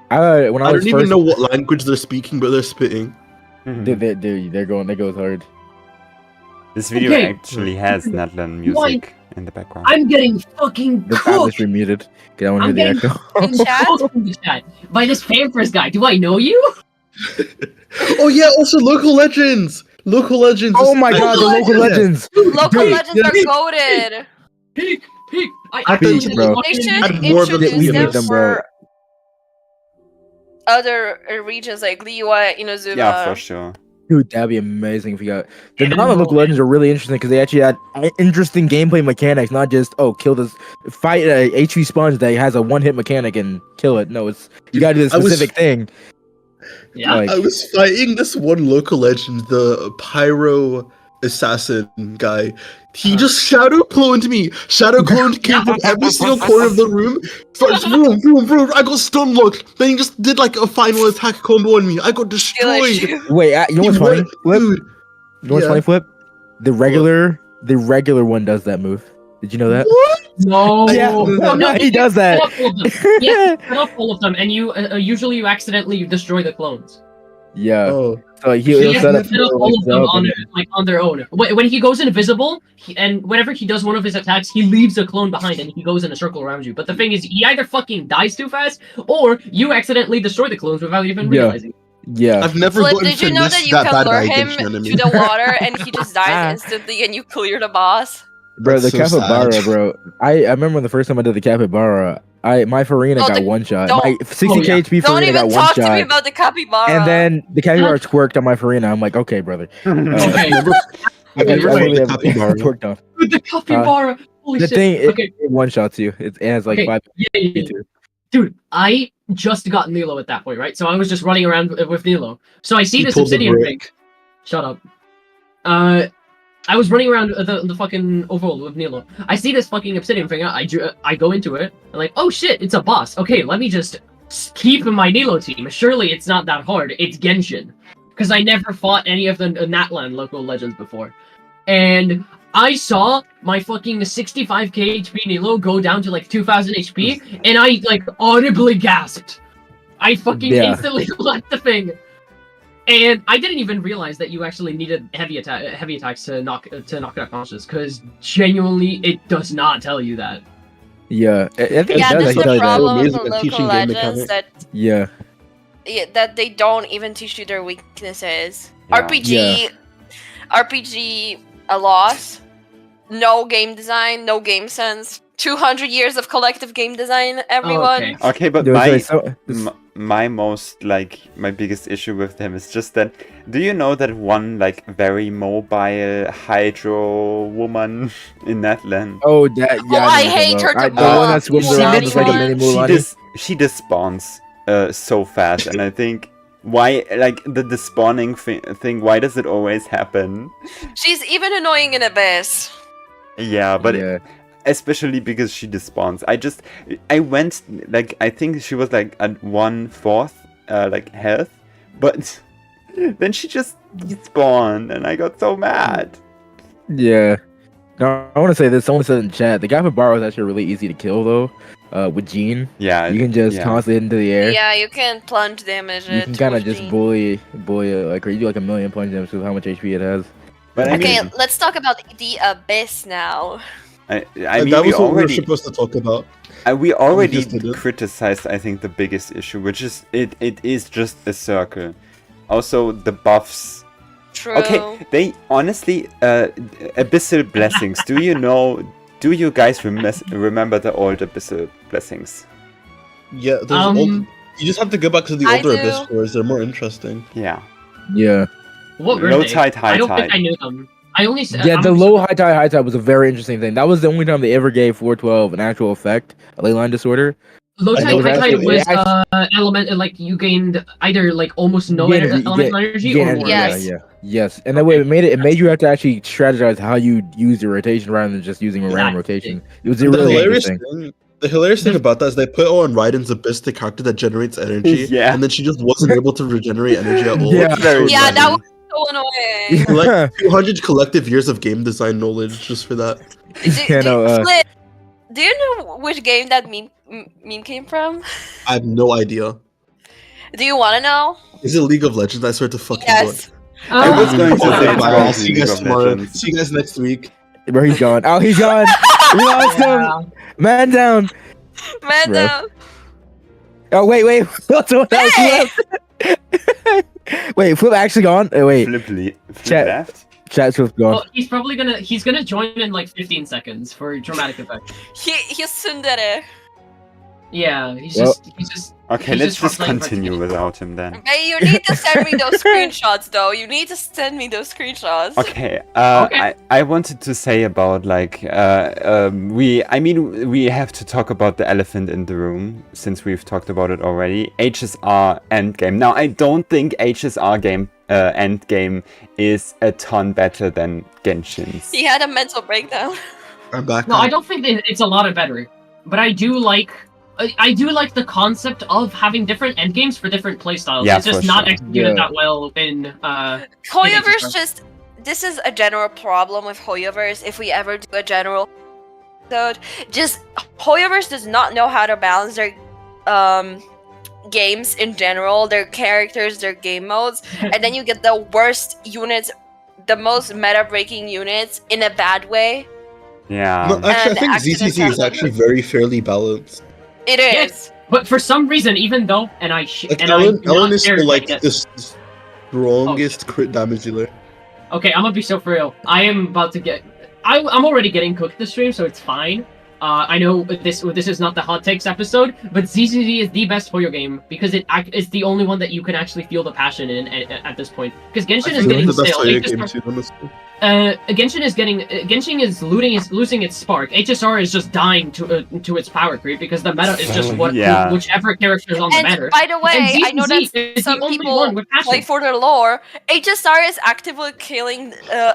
When I I was don't first, even know what language they're speaking, but they're spitting. they're going. They goes hard. This video Okay. actually has Natlan music in the background. I'm getting fucking The cooked! atmosphere muted. Get on I'm hear the getting echo. In chat? cooked in the chat by this Pampers guy. Do I know you? Oh yeah, also local legends. Local legends. Oh is- my god, the local Yes. legends. Local Dude, legends are goaded. Peek, peek. I I think- actually bro. They fucking- should Add more than introduce we them need them, bro. for other regions like Liyue, Inazuma. Yeah, for sure. Dude, that'd be amazing if you got. The non-local legends are really interesting because they actually had interesting gameplay mechanics, not just kill this, fight a HP sponge that has a one-hit mechanic and kill it. No, it's you gotta do a I was- specific thing. Yeah. Like, I was fighting this one local legend, the pyro assassin guy. He just shadow cloned me. Shadow cloned came from every single corner of the room. Starts vroom, vroom, vroom. I got stun locked. Then he just did like a final attack combo on me. I got destroyed. wait, you know what's He funny? went- Flip? Dude, You know what's yeah. funny, Flip? The regular one does that move. Did you know that? what? No. Yeah, no, he does that. Cut off all of them. Yeah, cut off all of them, and you usually you accidentally destroy the clones. Yeah. Oh, So He he'll has set up set up all of them himself on and- on their own. When he goes invisible, and whenever he does one of his attacks, he leaves a clone behind and he goes in a circle around you. But the thing is, he either fucking dies too fast, or you accidentally destroy the clones without even Yeah. realizing. Yeah. I've never Flip, gotten did you know that finessed you can bad lure by him Genshin enemy. to the water and he just dies instantly and you clear the boss? Bro, the That's so capybara, sad. bro. I remember the first time I did the capybara. My Farina Oh, got the- one shot. don't- My 60k Oh, yeah. HP Don't Farina even got one talk to me shot. about the capybara. And then the capybara twerked on my Farina. I'm like, okay, brother. Okay. I've never I fought really the have capybara. twerked on. Dude, the capybara. Holy The shit. thing, it Okay. one shots you. It has like Okay, 5 Yeah, yeah, yeah. HP. Dude, I just got Nilo at that point, right? So I was just running around with Nilo. So I see He this pulled the obsidian ring. brick. Shut up. I was running around the fucking overworld with Nilo. I see this fucking obsidian thing. I go into it. I'm like, oh shit, it's a boss. Okay, let me just keep in my Nilo team. Surely it's not that hard. It's Genshin. Because I never fought any of the Natlan local legends before. And I saw my fucking 65k HP Nilo go down to like 2000 HP, and I like audibly gasped. I fucking Yeah. instantly left the thing. And I didn't even realize that you actually needed heavy attacks to knock it out conscious, because genuinely it does not tell you that. Yeah. I think yeah, it does that's actually the tell you that. problem with Amazing the at local teaching game legends mechanics. Yeah. that they don't even teach you their weaknesses. Yeah. RPG, a loss. No game design, no game sense. 200 years of collective game design, everyone. Okay. Okay, but There was, my like, so- my most my biggest issue with them is just that. Do you know that one like very mobile hydro woman in Natlan? Oh, that. Yeah, I know hate what her you're to talking about. The one that death. swims She around just like a literally- mini Mulan. She despawns so fast, and I think why like the despawning thing? Why does it always happen? She's even annoying in Abyss. Yeah, but Yeah. especially because she despawns. I went like I think she was like at 1/4 like health, but then she just despawned, and I got so mad. Yeah. No, I want to say this. Someone said in chat, the capybara is actually really easy to kill though. With Jean, Yeah, you can just yeah. toss it into the air. Yeah, you can plunge damage You it. can kind of with just Jean. bully it, like, or you do like a million punch damage with how much HP it has. But I Okay, mean, let's talk about the Abyss now. I And mean, that we was what we were already supposed to talk about. we already just did it. criticized. I think the biggest issue, which is it is just a circle. Also, the buffs True. Okay, they honestly, Abyssal Blessings. Do you guys remember the old Abyssal Blessings? Yeah, you just have to go back to the I older do. Abyss stories. They're more interesting. Yeah. Yeah. What were Low they? tide, high I don't tide. think I knew them. I only said Yeah, the low high tide was a very interesting thing. That was the only time they ever gave 412 an actual effect, a ley line disorder. Low I tide, know high tide exactly. was element like you gained either like almost no elemental energy or more. Yes. Yes. And that way it made you have to actually strategize how you use your rotation rather than just using a random Exactly. rotation. It was The really hilarious interesting. thing about that is they put on Raiden's Abyss, the character that generates energy, Yeah. and then she just wasn't able to regenerate energy at all. Yeah. It's Very Yeah, that funny. was so annoying. Like 200 collective years of game design knowledge just for that. Yeah, no, Flip, do you know which game that meme came from? I have no idea. Do you want to know? Is it League of Legends? I swear to fucking Yes. I was Oh, going to say it's Bye. probably I'll see you League guys of tomorrow. Legends. See you guys next week. Bro, he's gone. Oh, he's gone. We lost him. Man down. Man Bro. down. Oh, wait. Someone else Hey! left. Wait, Flip actually gone? Oh, wait. Flip Chat. left. Chat Flip's gone. Well, he's probably gonna join in like 15 seconds for dramatic effect. He's tsundere. Yeah, he's Well- just. Okay, He's let's just just playing continue Resident without him then. Hey, you need to send me those screenshots, though. You need to send me those screenshots. Okay, Okay. I wanted to say about like we have to talk about the elephant in the room since we've talked about it already. HSR Endgame. Now I don't think HSR Endgame is a ton better than Genshins. He had a mental breakdown. I'm back. No, I don't think that it's a lot of better, but I do like the concept of having different endgames for different playstyles. Yeah, it's just for not sure. executed Yeah. that well in HoYoverse just. This is a general problem with HoYoverse. If we ever do a general episode, just HoYoverse does not know how to balance their games in general, their characters, their game modes, and then you get the worst units, the most meta-breaking units in a bad way. Yeah. No, actually, And I think accident ZZZ is happen. actually very fairly balanced. It is. Yes. But for some reason, even though, Like Ellen is still like the strongest crit damage dealer. Okay, I'm gonna be so for real. I am about to get. I'm already getting cooked this stream, so it's fine. I know this is not the hot takes episode, but ZZZ is the best Hoyo game because it's the only one that you can actually feel the passion in at this point. Because Genshin is getting the best stale. Hoyo HSR game too, honestly. Genshin is losing its spark. HSR is just dying to its power creep because the meta is just Yeah. whichever character is on the And meta. by the way, And I know ZZZ that is some the only people one with passion. play for their lore. HSR is actively killing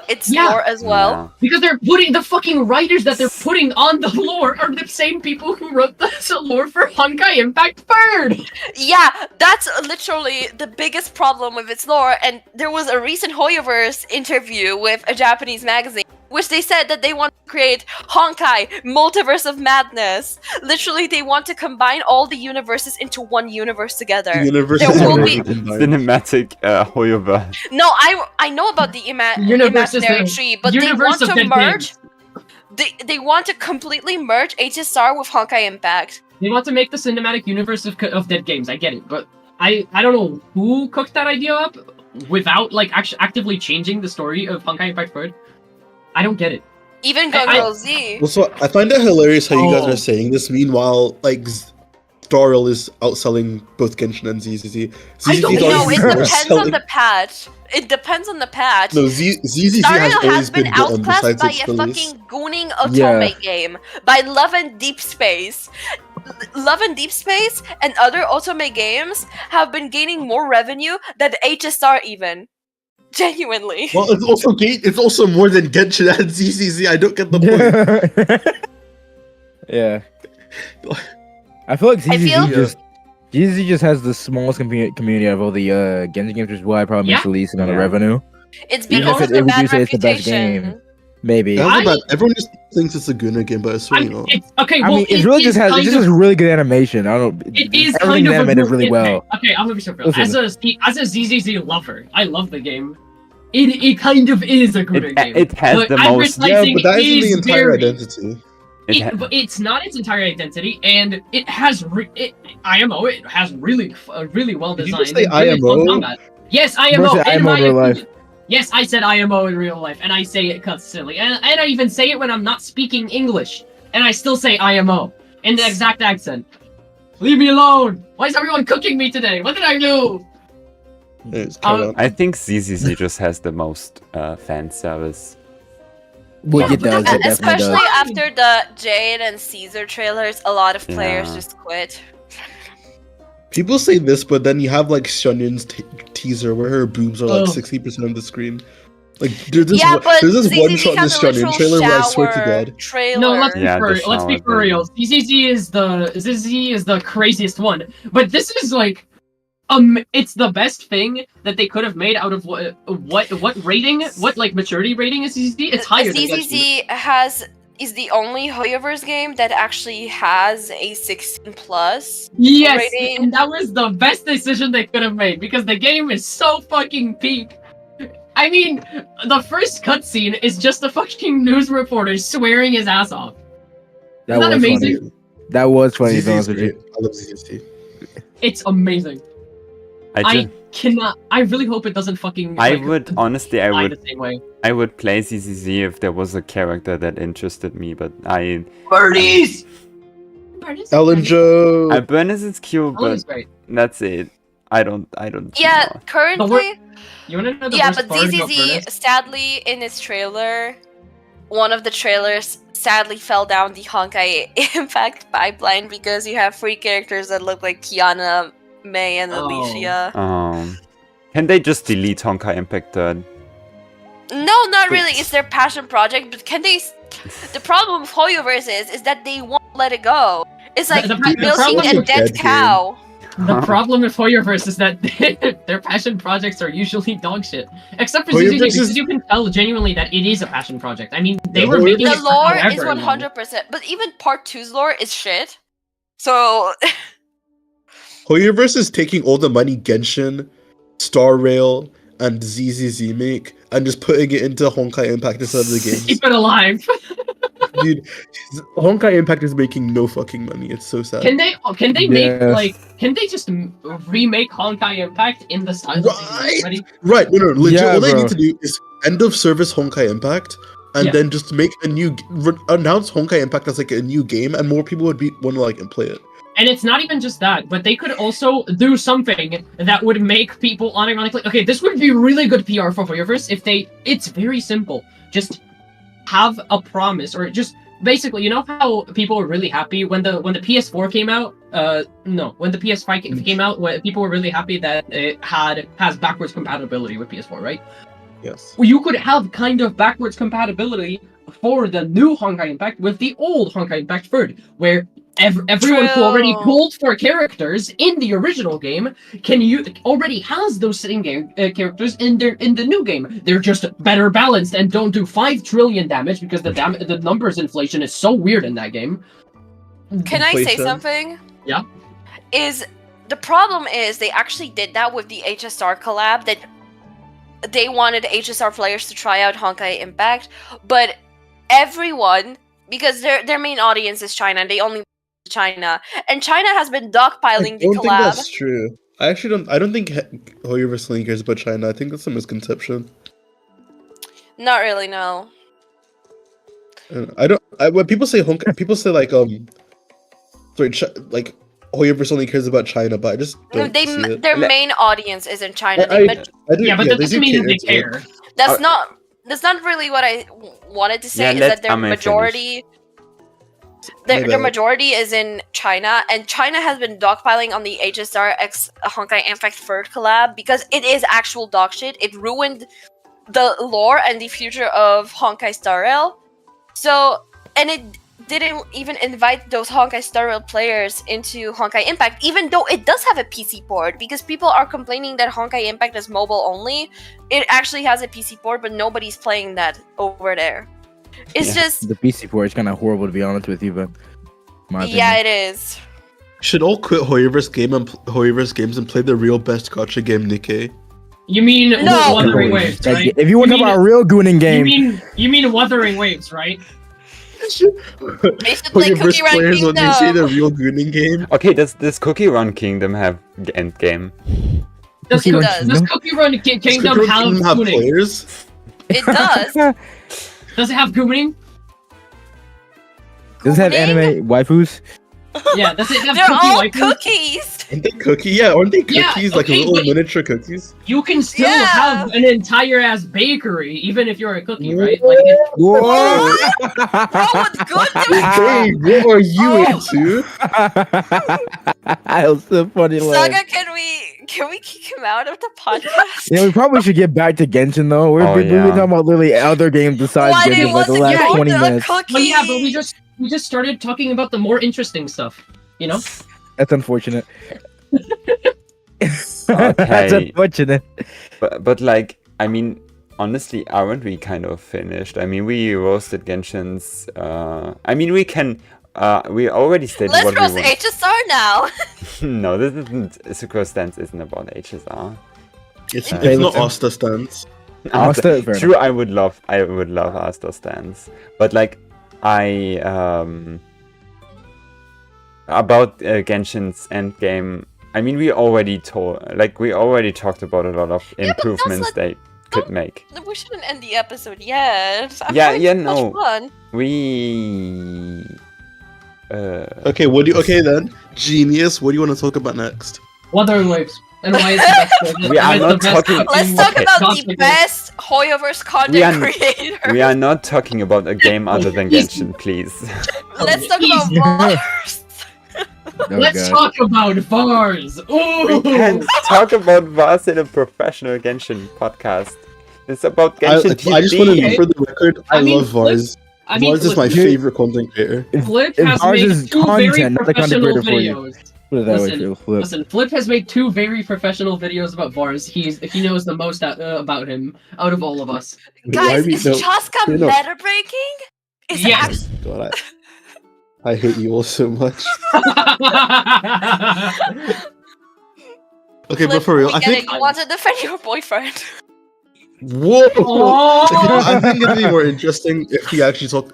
its Yeah. lore as well. Yeah. Because they're putting the fucking writers that they're putting on the lore are the same people who wrote the lore for Honkai Impact Bird. Yeah, that's literally the biggest problem with its lore. And there was a recent HoYoverse interview with a Japanese magazine, which they said that they want to create Honkai Multiverse of Madness. Literally, they want to combine all the universes into one universe together. The universe There is will already be- combined. Cinematic HoYoverse. No, I know about the Universe is imaginary the tree, but they universe want of to dead merge. They want to completely merge HSR with Honkai Impact. They want to make the cinematic universe of dead games. I get it, but I don't know who cooked that idea up without like actively changing the story of Honkai Impact Bird. I don't get it. Even I- Gungrel Z. Also, I find it hilarious how you guys Oh. are saying this. Meanwhile, like Starrel is outselling both Genshin and ZZZ. I don't ZZZ 's know, No, always it been depends on outselling- the patch. It depends on the patch. No, ZZZ has Starrel always has been been good on outclassed besides by its a release. fucking gooning Otome game. By Love and Deep Space. Love and Deep Space and other Otome games have been gaining more revenue than HSR even. Genuinely. Well, it's also more than Genshin and ZZZ. I don't get the point. Yeah. I feel like I feel- ZZZ just has the smallest community of all the Genshin games, which is why it probably makes the least amount of Yeah. revenue. It's Even because if of the would you bad say it's the best reputation. game? Maybe. That's I- about- everyone just thinks it's a Guna game, but it's really not. Okay, I well, mean, it really just has really good animation. I don't. It is everything's kind of animated really well. Okay, I'm gonna be so real. Listen. As a ZZZ lover, I love the game. It kind of is a good game. It has But the I'm most. Yeah, realizing but that it isn't the is entire very- identity. But it's not its entire identity, and it has IMO. It has really well Did you designed. just say and really fun IMO? combat. Yes, IMO. Versus In IMO my in real opinion. life. Yes, I said IMO in real life, and I say it constantly. And I even say it when I'm not speaking English, and I still say IMO in the exact accent. Leave me alone! Why is everyone cooking me today? What did I do? I think ZZZ just has the most fan service. Well, it does. It definitely Especially does. after the Jade and Caesar trailers, a lot of players Yeah. just quit. People say this, but then you have like Shunyun's teaser where her boobs are like Oh. 60% of the screen. Like there's this, Yeah, but there's this one ZZZ shot in the has a Shunyun literal trailer where I swear to shower God. trailer. No, let's be Yeah, for the let's be shower for real. thing. ZZZ is the craziest one. But this is like it's the best thing that they could have made out of what rating? What like maturity rating is ZZZ? It's higher than Genshin. ZZZ is the only HoYoverse game that actually has a 16 plus. Yes, rating. and that was the best decision they could have made because the game is so fucking peak. I mean, the first cutscene is just a fucking news reporter swearing his ass off. That Isn't that was amazing? funny. That was funny. to be ZZ is honest with great. you. I love ZZ. It's amazing. I cannot. I really hope it doesn't fucking. I like, would honestly, I die would the same way. play ZZZ if there was a character that interested me, but Birdies. Ellen Joe. Burness is cute, Ellen's but great. that's it. I don't. Yeah, know. currently. You wanna know the Yeah, worst but part about ZZZ, Furnace? sadly, in its trailer, one of the trailers sadly fell down the Honkai Impact pipeline because you have 3 characters that look like Kiana, Mei, and Oh. Alicia. Can they just delete Honkai Impact Third? No, not really. It's their passion project, but can they... The problem with HoYoverse is that they won't let it go. It's like The milking problem a with dead that cow. The problem with HoYoverse is that their passion projects are usually dog shit. Except for HoYoverse ZZZ, is- because you can tell genuinely that it is a passion project. I mean, they Yeah, were HoYoverse- making The it for lore is however long. 100%, but even Part 2's lore is shit. So... HoYoverse is taking all the money Genshin, Star Rail, and ZZZ make and just putting it into Honkai Impact instead of the games. Keep it alive. Dude, Honkai Impact is making no fucking money. It's so sad. Can they make Yes. like? Can they just remake Honkai Impact in the style that they Right. already? Right, no, legit. Yeah, all they bro. need to do is end of service Honkai Impact, and Yeah. then just make a new announce Honkai Impact as like a new game, and more people would want to like and play it. And it's not even just that, but they could also do something that would make people unironically. Okay, this would be really good PR for HoYoverse if they. It's very simple. Just have a promise, or just basically, you know how people were really happy when the PS4 came out. No, when the PS5 came out, when people were really happy that it has backwards compatibility with PS4, right? Yes. Well, you could have kind of backwards compatibility for the new Honkai Impact with the old Honkai Impact Third, where everyone who already True. pulled for characters in the original game already has those same game characters in the new game. They're just better balanced and don't do 5 trillion damage because the numbers inflation is so weird in that game. Can I say Inflation. something? Yeah. The problem is they actually did that with the HSR collab, that they wanted HSR players to try out Honkai Impact, but everyone, because their main audience is China, and they only China, and China has been I dogpiling the don't think collab. that's true. I actually don't. I don't think HoYoverse really cares about China. I think that's a misconception. Not really, no. I don't. When people say Honkai, people say like like HoYoverse only cares about China, but I just don't see it. Their main audience is in China. I do, Yeah, but that they doesn't do mean that they cater to it. care. That's not really what I wanted to say. Yeah, is let that their Ame majority, their bad. majority is in China, and China has been dogpiling on the HSR X Honkai Impact Third collab because it is actual dog shit. It ruined the lore and the future of Honkai Star Rail. So, and it didn't even invite those Honkai Star Rail players into Honkai Impact, even though it does have a PC port, because people are complaining that Honkai Impact is mobile only. It actually has a PC port, but nobody's playing that over there. It's just, The PC port is kind of horrible, to be honest with you, but my yeah, opinion. it is. Should all quit HoYoverse games and play the real best gacha game, Nikkei? You mean No. Wuthering Waves, Like, right? if you want to You talk mean- about a real gooning game, You mean Wuthering Waves, right? They should play HoYoverse Cookie Run players when they say the Kingdom. real gooning game. Okay, does Cookie Run Kingdom have Endgame? Does, Cookie Run does Cookie Run Kingdom Does have Kingdom have gooning? players? It does. Does it have gooning? Does it have Gooning? anime waifus? Yeah, does it have They're cookie all waifus? cookies. Aren't they cookie? Yeah, aren't they Yeah, cookies? Like okay, little but- miniature cookies? You can still Yeah. have an entire ass bakery, even if you're a cookie, right? Like, Whoa! Bro, what's good to it? Hey, what are you Oh. into? That was so funny. Lad. Saga, can we kick him out of the podcast? Yeah, we probably should get back to Genshin though. Oh, We've yeah. been talking about literally other games besides Why do you Genshin for want the to last go 20 to a minutes. cookie? well, yeah, but we just started talking about the more interesting stuff, you know? That's unfortunate. That's Okay. unfortunate. But like, I mean, honestly, aren't we kind of finished? I mean, we roasted Genshins. I mean, we can. We already stated Let's what roast we want. HSR now. No, this isn't. Sucrose Stans isn't about HSR. It's, Okay, it's not listen. Asta stands. Asta, fair True, I would love Asta Stans, but like, I about Genshin's Endgame. I mean, we already talked about a lot of Yeah, but that's improvements not- they could make. We shouldn't end the episode yet. I'm Yeah, having yeah, so much no. fun. We. Okay, okay then? Genius, what do you want to talk about next? Wuthering Waves. And why it's the best We are not talking- Let's talk Okay. about Gotcha. the best HoYoverse We are- content creator. We are not talking about a game other than Genshin, please. Let's talk Easy. about Mars. Oh, Let's God. talk about Vars. We Ooh. can't talk about Vars in a professional Genshin podcast. It's about I Genshin just want to TV. know for the record, I, I mean, love Vars. I mean, Vars is my Flip, favorite content creator. Flip If has Vars made is two very content, not the content professional creator for you. videos. Put it that way, Listen, Phil. Flip. Listen, Flip has made two very professional videos about Vars. He knows the most about him out of all of us. Guys, Why is no, Chaska no. meta breaking? Is it Yes. God, I hate you all so much. Okay, but for real, I think. you want to defend your boyfriend. Whoa! Oh! I think it'd be more interesting if we actually talk.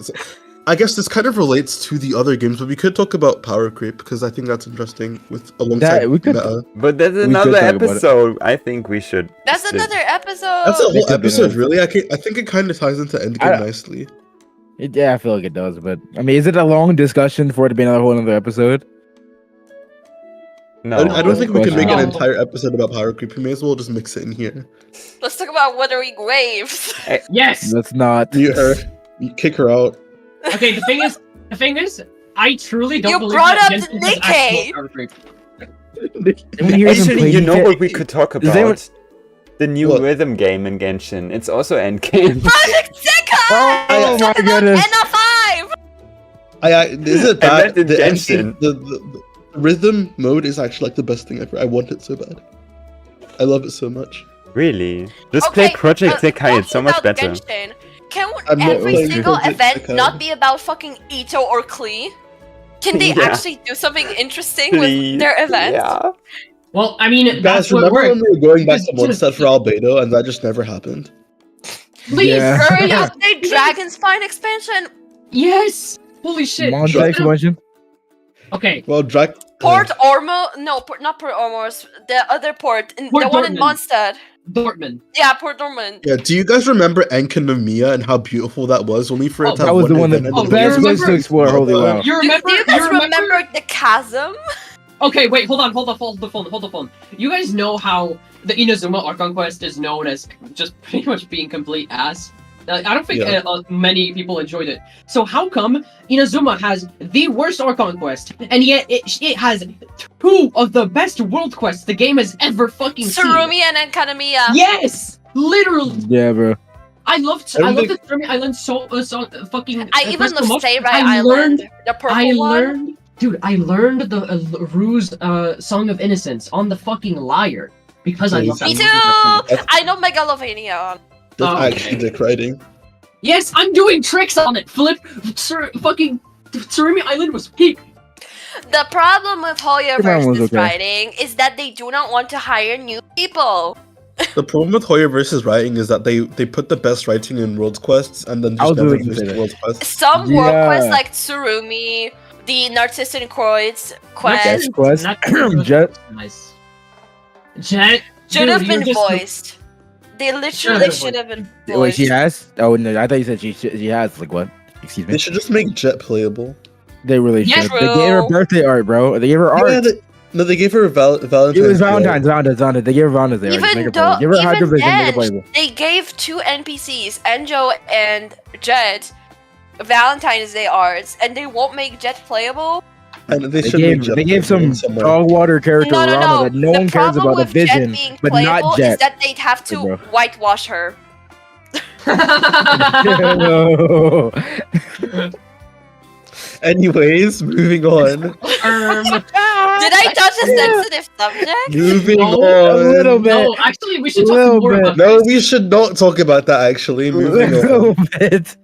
I guess this kind of relates to the other games, but we could talk about power creep because I think that's interesting with alongside That- we could- meta. But that's could another talk about it. episode. I think we should. That's stick- another episode. That's a we whole could be episode, nice. really. I think it kind of ties into Endgame I- nicely. Yeah, I feel like it does, but I mean, is it a long discussion for it to be another whole other episode? No, I don't think we can make an No. entire episode about power creep. We may as well just mix it in here. Let's talk about Wuthering Waves. Yes. Let's not. Mute her. You kick her out. Okay. The thing is, I truly don't You believe brought that up Genshin Nikkei. has actual power creep. Anyone here even Actually, played you know it? what we could talk Does anyone- about? The new What? rhythm game in Genshin. It's also Endgame. Project Zika! Oh my goodness. NF5! Is it I bad? meant in The Genshin. the rhythm mode is actually like the best thing ever. I want it so bad. I love it so much. Really? Just play Project Zekai. It's so talking much about better. Genshin, can I'm not every playing single Project event Zekai. not be about fucking Ito or Klee? Can they Yeah. actually do something interesting Please. with their events? Yeah. Well, I mean, Guys, that's what remember when worked. we were going back to Because- Mondstadt for Albedo and that just never happened? Please, Yeah. Hurry up, they Dragon Spine expansion! Yes. Holy shit. Monster expansion? Okay. Well, Port Ormo, no, not Port Ormos, the other port, Port the one in Dortmund. Mondstadt. Dortmund. Yeah, Port Dortmund. Yeah, do you guys remember Enkanomiya and how beautiful that was? Only for Oh, it to have That was the one that event Oh, and the then you best place to remember- explore. Holy wow. You remember? Do you guys you remember the chasm? Okay, wait, hold the phone. You guys know how the Inazuma Archon Quest is known as just pretty much being complete ass? I don't think Yeah. many people enjoyed it. So how come Inazuma has the worst Archon Quest, and yet it has two of the best world quests the game has ever fucking seen? Surumi and Enkanamiya. Yes! Literally! Yeah, bro. I loved I don't the Surumi Island so fucking. I even quest so love much. Stay Right I Island. learned The purple I one. learned, dude. I learned the Rue's Song of Innocence on the fucking lyre because I love that Me movie. too! I know Megalovania. that's Oh, okay. actually dick riding. Yes, I'm doing tricks on it. Flip, fucking Tsurumi Island was peak. The problem with Come on, HoYoverse's okay. writing is that they do not want to hire new people. The problem with HoYoverse's writing is that they put the best writing in World's Quests and then I just was never really gonna finish say the that. World's Quests. Some world Yeah. quests like Tsurumi, the Narcissan Croyd's quest. Yes, quest. Not- Jet. Nice. Jet. Should have Dude, been you're just- voiced. They literally should have been voiced. Wait, she has? Oh no, I thought you said she has. Like what? Excuse me. They should just make Jet playable. They really Yeah, should. They gave her true. birthday art, bro. They gave her art. Yeah, no, they gave her a Valentine's. It was Day. Valentine's. They gave her Valentine's Day. Art. Make Even her though, playable. Give her Hydro even Vision. Make her then, playable. they gave 2 NPCs, Enjo and Jet, Valentine's Day arts, and they won't make Jet playable. And they They should make gave, Jet they gave some playable somewhere. dog water character No, Rama that no the one cares problem about the with Jet vision, being but playable not Jet. is that they'd have to Bro. whitewash her. No. Anyways, moving on. Did I touch a sensitive subject? Moving No, A on. little bit. No, actually, we should Little talk more bit. about No, this. we should not talk about that. Actually, A moving little on. bit.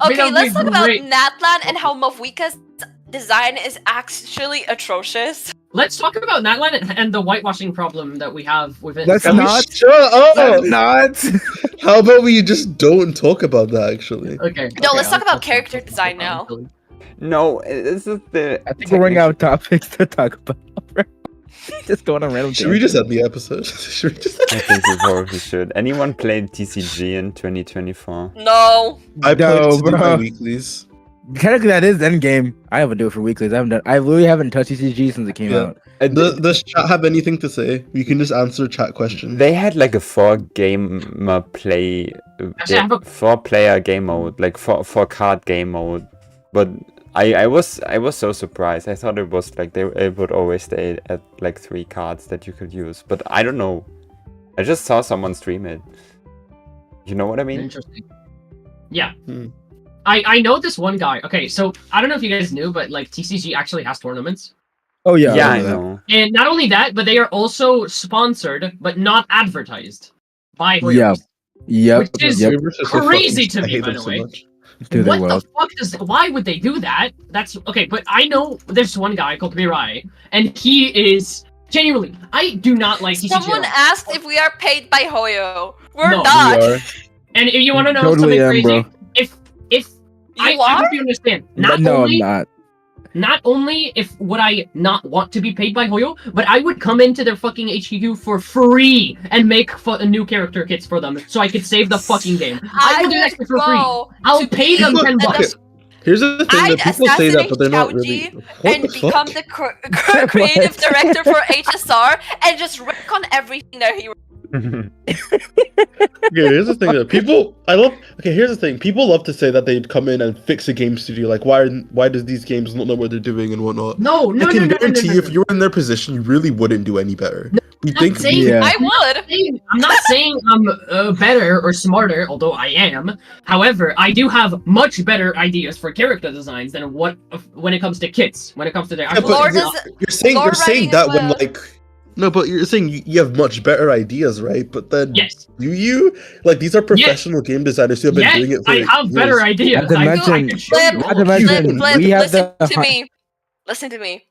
Okay, That'd let's be talk about great. Natlan and how Mavuika's design is actually atrocious. Let's talk about Natlan and the whitewashing problem that we have within. Let's Can we not. shut up? Let's not. How about we just don't talk about that? Actually, Okay. No, okay, let's talk I'll- about I'll- character I'll- design I'll- now. No, this is the. I think we're running out of topics to talk about. Just going on random. should we just end the episode? Should we just? I think we probably should. Anyone played TCG in 2024? No. I No, played to do my bro. weeklies. Technically, that is Endgame. I haven't do it for weeklies. I literally haven't touched TCG since it came Yeah. out. Does chat have anything to say? You can just answer chat questions. They had like a 4-gamer play, Actually, I have a- 4-player game mode, like 4-card game mode. But I was so surprised. I thought it was like it would always stay at like 3 cards that you could use. But I don't know. I just saw someone stream it. You know what I mean? Interesting. Yeah. Hmm. I know this one guy. Okay, so I don't know if you guys knew, but like TCG actually has tournaments. Oh yeah. Yeah, I that. know. And not only that, but they are also sponsored, but not advertised by Yeah. HoYoverse. Yep. Which is- Yep. We're just so Crazy fucking- to I me, hate by them the so way. much. Dude, What they the will. fuck does? Why would they do that? That's okay, but I know there's one guy called Mirai, and he is genuinely. I do not like TCG. Someone asked if we are paid by Hoyo. We're No, we not. We are. And if you want to know Totally something am, crazy, bro. if You I are? hope you understand. But no, I'm not. Not only if would I not want to be paid by Hoyo, but I would come into their fucking HQ for free and make new character kits for them, so I could save the fucking game. I will do that would for free. go I'll to pay them people 10 that bucks. Here's the thing I'd that people say that, but they're not really. assassinate What and the become fuck? the creative director for HSR and just wreck on everything that he. Okay, here's the thing that people I love. Okay, here's the thing. People love to say that they'd come in and fix a game studio. Like, why does these games not know what they're doing and whatnot? No, I can guarantee no. you, if you were in their position, you really wouldn't do any better. You I'm think? saying- Yeah. I would. I'm not saying I'm better or smarter, although I am. However, I do have much better ideas for character designs than what when it comes to kits. When it comes to their Yeah, actual but Lore you're, does- you're saying lore you're saying writing that as when well. like. No, but you're saying you have much better ideas, right? But then Yes, do you? Like, these are professional game designers who have been yes, doing it for I have years. better ideas. Not to I mention- can show you Flip, all Not to of mention- them. Flip, Flip, we have listen the- to me. Listen to me.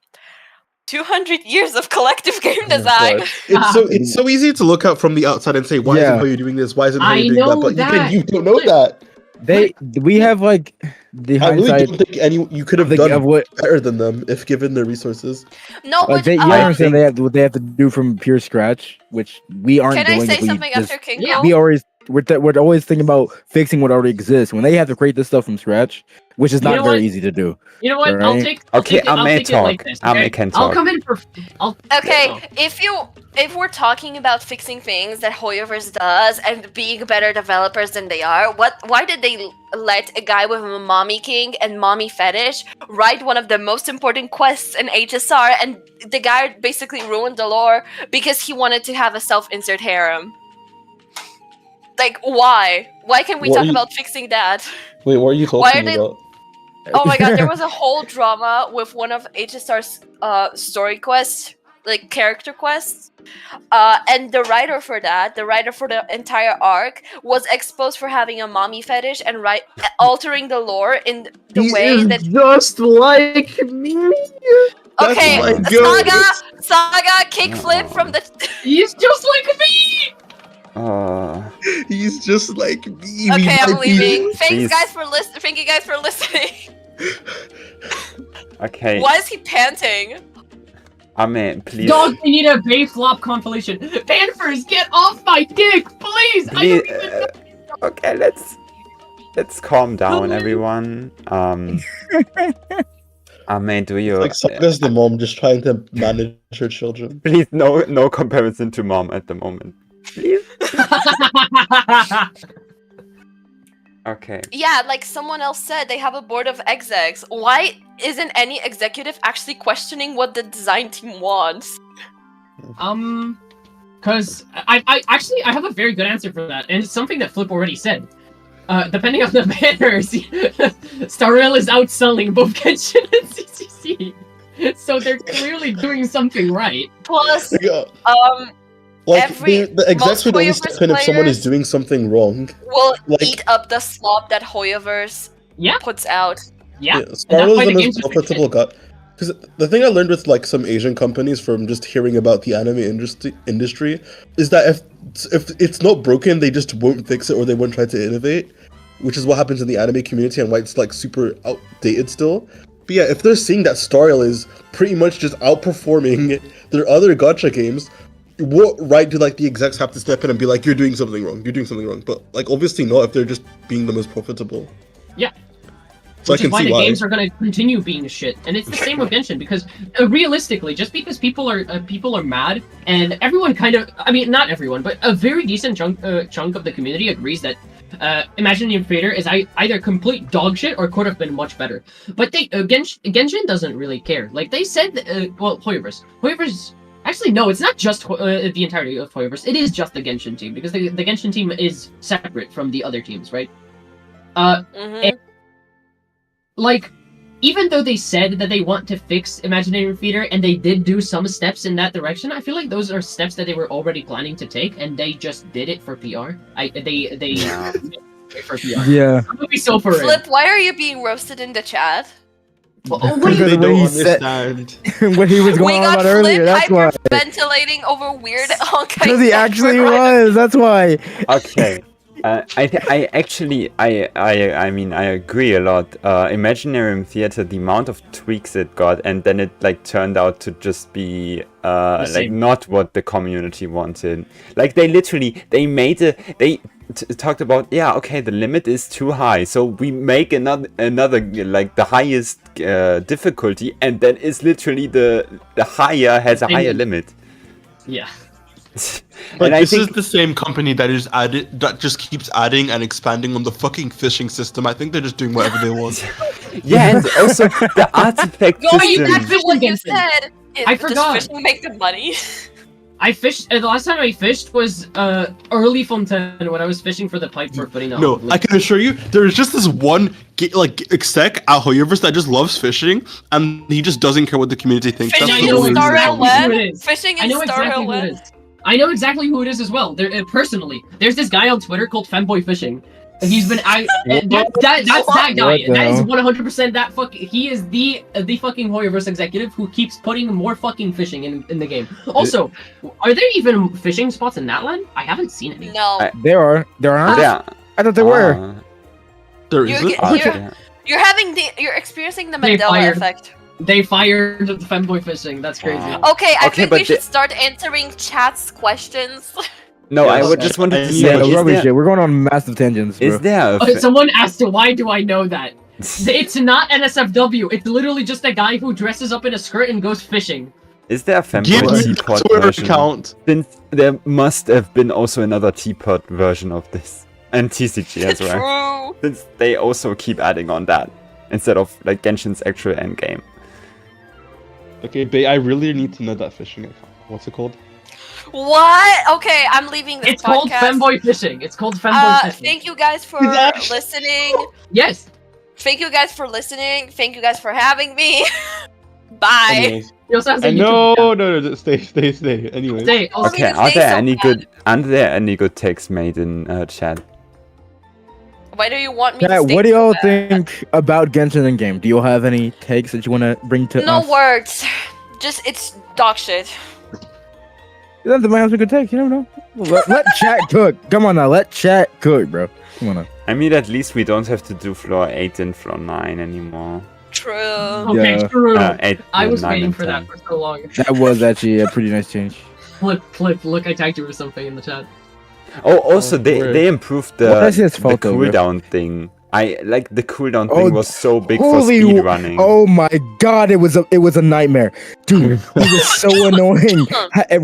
200 years of collective game Oh my design. God. It's so easy to look out from the outside and say, why Yeah. isn't you doing this? Why isn't I you doing that? know But that. you don't know that. We have like the I really hindsight don't think you could have of done what better than them if given the resources. No, like but they, you understand they have what they have to do from pure scratch, which we aren't can I doing. say if we something just- after Kinkle? Yeah. We always we're always thinking about fixing what already exists when they have to create this stuff from scratch, which is You not know very what? easy to do. You know what? I'll Right. take. Okay, take it, I may take it like talk. this, I may okay? can I'll talk. come in for. Okay, Oh. if we're talking about fixing things that HoYoverse does and being better developers than they are, why did they let a guy with a mommy king and mommy fetish write one of the most important quests in HSR, and the guy basically ruined the lore because he wanted to have a self-insert harem? Like, why? Why can't we What talk are you- about fixing that? Wait, what are you Why are talking they- about? Oh my god, there was a whole drama with one of HSR's story quests, like character quests. And the writer for the entire arc, was exposed for having a mommy fetish and altering the lore in the way that. just like me. That's Okay, my God. Saga, kickflip from the. He's just like me. He's just like me. We Okay, I'm might be- leaving. Thank you Please. guys for listening. Thank you guys for listening. Okay. Why is he panting? Ame, please. Dog, we need a Bay flop compilation. Panthers, get off my dick, please! I Please, don't even know. okay, let's calm down, everyone. Ame, do you? Like Saga's the mom just trying to manage her children. Please, no comparison to mom at the moment. Please. Okay. Yeah, like someone else said, they have a board of execs. Why isn't any executive actually questioning what the design team wants? Because I actually I have a very good answer for that, and it's something that Flip already said. Depending on the banners, Star Rail is outselling both Genshin and CCC, so they're clearly doing something right. Plus, Yeah. Like the execs would only step in if someone is doing something wrong. will like- eat up the slop that HoYoverse Yeah, puts out. yeah. Star that's Rail why is the the games most are profitable gut. Because the thing I learned with like some Asian companies from just hearing about the anime industry is that if it's not broken, they just won't fix it or they won't try to innovate, which is what happens in the anime community and why it's like super outdated still. But yeah, if they're seeing that Star Rail is pretty much just outperforming their other gacha games, what right do like the execs have to step in and be like, you're doing something wrong, but like obviously not if they're just being the most profitable. Yeah. So Which I can is why see the why. games are going to continue being shit, and it's the same with Genshin because realistically, just because people are mad, and everyone kind of, I mean, not everyone, but a very decent chunk of the community agrees that Imaginarium Theatre is either complete dog shit or could have been much better. But Genshin doesn't really care. Like they said, well, HoYoverse. Actually, no, it's not just the entirety of HoYoverse. It is just the Genshin team because the Genshin team is separate from the other teams, right? And, like, even though they said that they want to fix Imaginarium Theatre and they did do some steps in that direction, I feel like those are steps that they were already planning to take and they just did it for PR. They for PR. Yeah. I'm gonna be so for it. Flip, why are you being roasted in the chat? What do you They Because don't what he said- understand. what he was We going on got about earlier. Flip That's why. hyperventilating over weird Because he actually was. That's why. Okay. I actually agree a lot. Imaginarium Theatre, the amount of tweaks it got, and then it like turned out to just be like same. not what the community wanted. Like they talked about, yeah, okay, the limit is too high, so we make another like the highest difficulty, and then it's literally the higher has a higher limit. Yeah. But And I this think- is the same company that just keeps adding and expanding on the fucking fishing system. I think they're just doing whatever they want. Yeah, and also the artifact Going system. back to what you Genshin. said, I forgot. does fishing make the money? I fished. The last time I fished was early Fontaine when I was fishing for the pipe for putting out. No, I can assure you, there is just this one exec at HoYoverse that just loves fishing, and he just doesn't care what the community thinks. Fishing I the know only in exactly Star reason. Rail who it Land? is. Fishing I in know Star exactly Rail who it Land? is. I know exactly who it is as well. There, personally, there's this guy on Twitter called Femboy Fishing. He's been that's that guy. What the That is hell? 100% that fucking. He is the fucking HoYoverse executive who keeps putting more fucking fishing in the game. Also, are there even fishing spots in that land? I haven't seen any. No. There aren't. Yeah. I thought there were. There You're isn't? get- Okay. You're experiencing the They Mandela fired- effect. They fired the Femboy Fishing. That's crazy. Wow. Okay, I Okay, think we but should the- start answering chat's questions. No, I Yes, would just wanted to yeah, say, Yeah, is rubbish there, shit. We're going on massive tangents, bro. is there a Someone asked, why do I know that? It's not NSFW. It's literally just a guy who dresses up in a skirt and goes fishing. is there a Give Femboy me the teapot Twitter version? account. Since there must have been also another teapot version of this, and TCG as well. True. Since they also keep adding on that instead of like Genshin's actual endgame. Okay, Bay, I really need to know that fishing account. What's it called? What? Okay, I'm leaving this It's called podcast. Femboy Fishing. It's called Femboy Fishing. Thank you guys for Is that- listening. Yes. Thank you guys for listening. Thank you guys for having me. Bye. Anyways. He also has a And YouTube no, stay. Anyways. Say, Oh, Okay, it's are so there any bad. good takes made in chat? Why do you want me Yeah, to stay what do so y'all bad? think about Genshin in game? Do y'all have any takes that you want to bring to No us? words. Just it's dog shit. That might have some good takes. You never know. Let chat cook. Come on now, let chat cook, bro. Come on now. I mean, at least we don't have to do floor 8 and floor 9 anymore. True. Okay, Yeah. true. 8, I was 9, waiting and for that 10. for so long. That was actually a pretty nice change. Flip, look, I tagged you with something in the chat. Oh, also word. they improved What the is this photo, bro? cooldown thing. I like the cooldown Oh, thing was so big for holy speed running. Oh my god, it was a nightmare, dude. It was so annoying.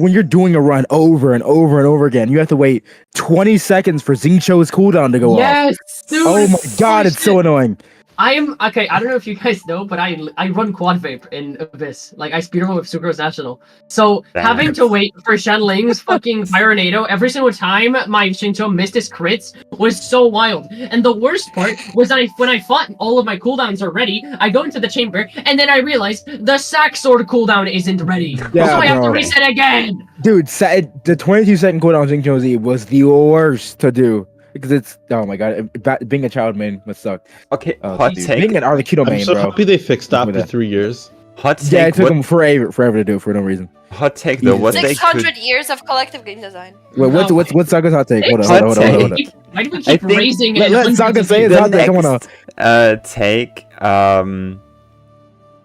When you're doing a run over and over and over again, you have to wait 20 seconds for Xingqiu's cooldown to go off. Yes, dude. Oh my god, it's so annoying. I am okay. I don't know if you guys know, but I run quad vape in Abyss. Like I speedrun with Sucrose National. So Damn. having to wait for Shenling's fucking Firenado every single time my Xingqiu missed his crits was so wild. And the worst part was that when I fought all of my cooldowns are ready, I go into the chamber and then I realized the sack sword cooldown isn't ready. Yeah, so I have to bro. reset again. Dude, the 22-second cooldown on Xingqiu's E was the worst to do. Because it's, oh my god, being a child main must suck. Okay, Oh, hot dude. take. Being an Articuno I'm main, so bro. happy they fixed that With after that. 3 years. Hot take. Yeah, it took what, them forever to do it for no reason. hot take though. What they 600 could. years of collective game design. Wait, what's Saga's hot take? Hold on. Hot Hold on. Why do we I keep think- raising it? Let Saga say his The hot take. Come on now. next take.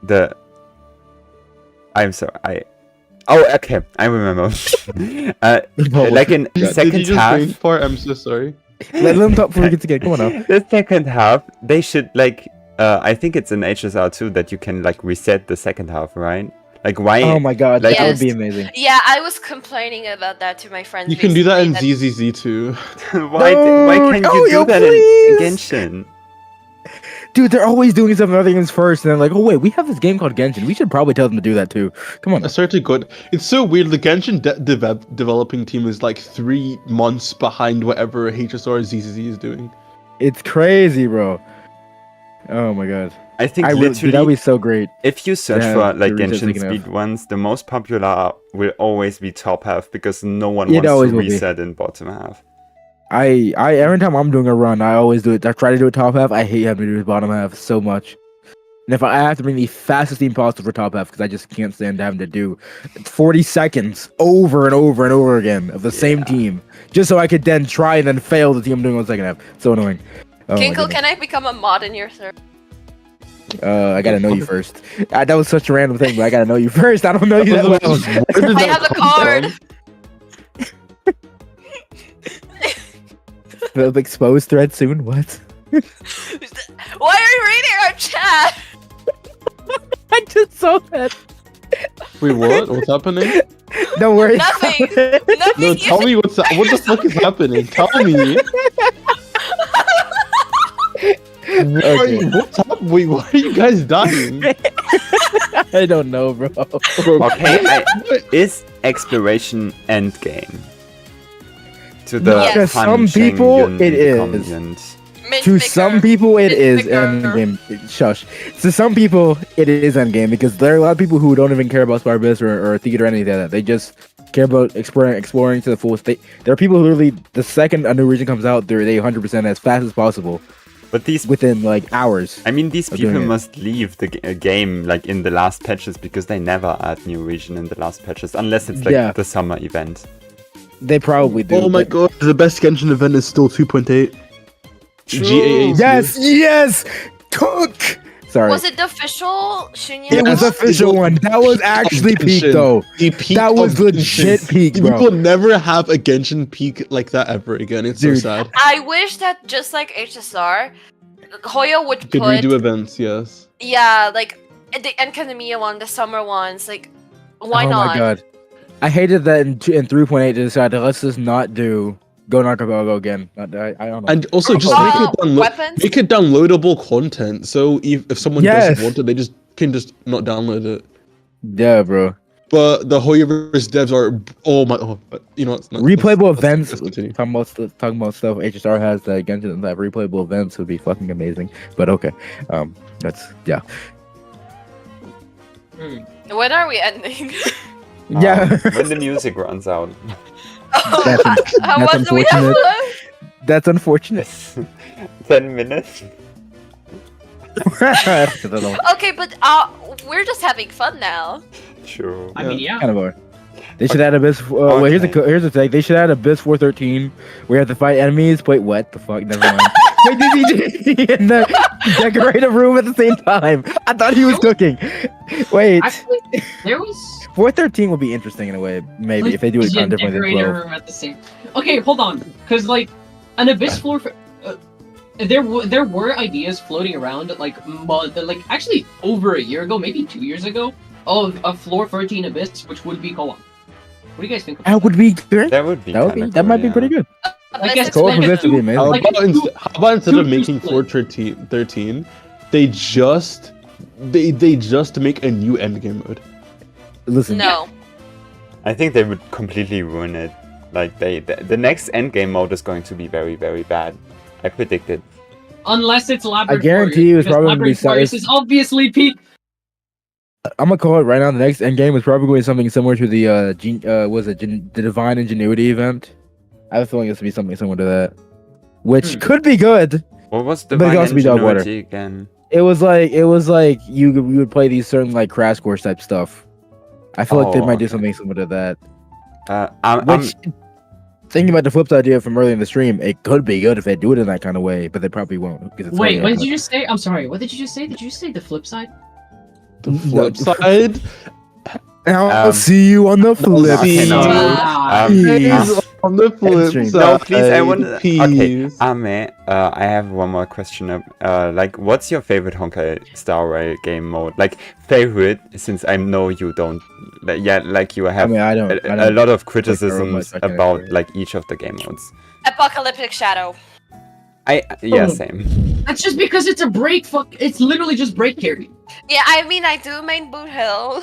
The. I'm sorry. Oh, okay. I remember. Like in Did you second just half. brain fart? I'm so sorry. Let them talk before we get together. Come on now. The second half, they should like. I think it's in HSR too that you can like reset the second half, right? Like why? Oh my god, Like- that would be Yes. amazing. Yeah, I was complaining about that to my friends. You can do that in recently, ZZZ too. why can't Oh, you yo, do that please! in Genshin? Dude, they're always doing stuff in other games first, and then like, oh wait, we have this game called Genshin. We should probably tell them to do that too. Come on. I started to go. It's so weird. The Genshin developing team is like 3 months behind whatever HSR ZZZ is doing. It's crazy, bro. Oh my god. I think Dude, literally, that'd be so great. if you search Yeah, for like the reset's Genshin taken off. speed ones, the most popular will always be top half because no one It wants always to will be. reset in bottom half. I every time I'm doing a run, I always do it. I try to do it top half. I hate having to do the bottom half so much. And if I have to bring the fastest team possible for top half, because I just can't stand having to do 40 seconds over and over and over again of the same Yeah. team, just so I could then try and then fail the team I'm doing on the second half. So annoying. Oh my Kinkle, goodness. can I become a mod in your server? I gotta know you first. That was such a random thing, but I gotta know you first. I don't know you that well. I have a card. The exposed thread soon. What? Why are you reading our chat? I just saw that. Wait, what? What's happening? Don't worry. Nothing. No, Nothing. tell me what the fuck is happening. Tell me. Okay. What's up? Wait, why are you guys dying? I don't know, bro. Okay, is exploration endgame? To the Yes. To some punching people, Yun it is. inconvenience. Mint To picker. some people, it Mint is picker. endgame. Shush. To some people, it is endgame because there are a lot of people who don't even care about Sparbus or theater or anything like that. They just care about exploring to the fullest. There are people who literally, the second a new region comes out, they 100% as fast as possible But these, within like hours. I mean, these of people doing it. must leave the game like in the last patches because they never add new region in the last patches unless it's like Yeah. the summer event. They probably do. Oh my but- god, the best Genshin event is still 2.8. GAA. Yes, yes! Cook! Sorry. Was it the official Shunya? It was Yes. official one. That was actually peak Genshin. though. The peak That was of legit Genshin. peak, We bro. will never have a Genshin peak like that ever again. It's Dude. so sad. I wish that just like HSR, Hoyo would Could put redo events, yes. yeah, like the Academia one, the summer ones, like why oh not? my god. I hated that in 3.8 they decided let's just not do Go Nakabago again. I don't know. And also just Oh, weapons? make it downloadable content. So if someone Yes. doesn't want it, they just can just not download it. Yeah, bro. But the HoYoverse devs are you know it's not Replayable let's events. continue. Talking about stuff HSR has that Genshin doesn't have. Replayable events would be fucking amazing. But okay, that's yeah. When are we ending? Yeah. When the music runs out. That's How much do we have unfortunate. left? That's unfortunate. 10 minutes. Okay, but we're just having fun now. Sure. I mean, yeah. Kind of are. They should add Abyss. Wait, here's the thing. They should add Abyss 413. We have to fight enemies. Wait, what the fuck? Never mind. Wait, did he decorate a room at the same time? I thought he was cooking. Wait, Actually, there was 413 would be interesting in a way, maybe like, if they do it kind of differently than 12. decorator at the same. Okay, hold on, because like an abyss floor. There were ideas floating around like actually over a year ago, maybe 2 years ago, of a floor 13 abyss, which would be co-op. What do you guys think? That would be good. That might be pretty good. I guess Co-op like, abyss would be amazing. How Like, about instead of two making split. floor 13, they just make a new endgame mode. Listen, No. I think they would completely ruin it. Like the next endgame mode is going to be very, very bad. I predict it. Unless it's Labyrinth. I guarantee you it's Warriors, probably because gonna be Labyrinth Warriors is obviously peak. I'm gonna call it right now. The next endgame is probably going to be something similar to the the Divine Ingenuity event. I have a feeling it's gonna be something similar to that, which could be good. What was the But it can also be dog water. again? It was like you would play these certain like crash course type stuff. I feel like they Oh, might do okay. something similar to that. I'm Which, thinking about the flip side idea from earlier in the stream, it could be good if they do it in that kind of way, but they probably won't. Because it's Wait, Hoyo. what did you just say? I'm sorry. What did you just say? Did you say the flip side? The flip side. I'll see you on the flip see no. you. Ah, Please, on the flip Stream. side. No, please, I want to. Okay, Peace. Ame, I have one more question. Like, what's your favorite Honkai Star Rail game mode? Like, favorite, since I know you don't. Like you I have mean, I don't. a lot of Arrow criticisms much, I can't about agree. like each of the game modes. Apocalyptic Shadow. Yeah, Oh. same. that's just because it's a break. It's literally just break carry. Yeah, I mean, I do main Boot Hill.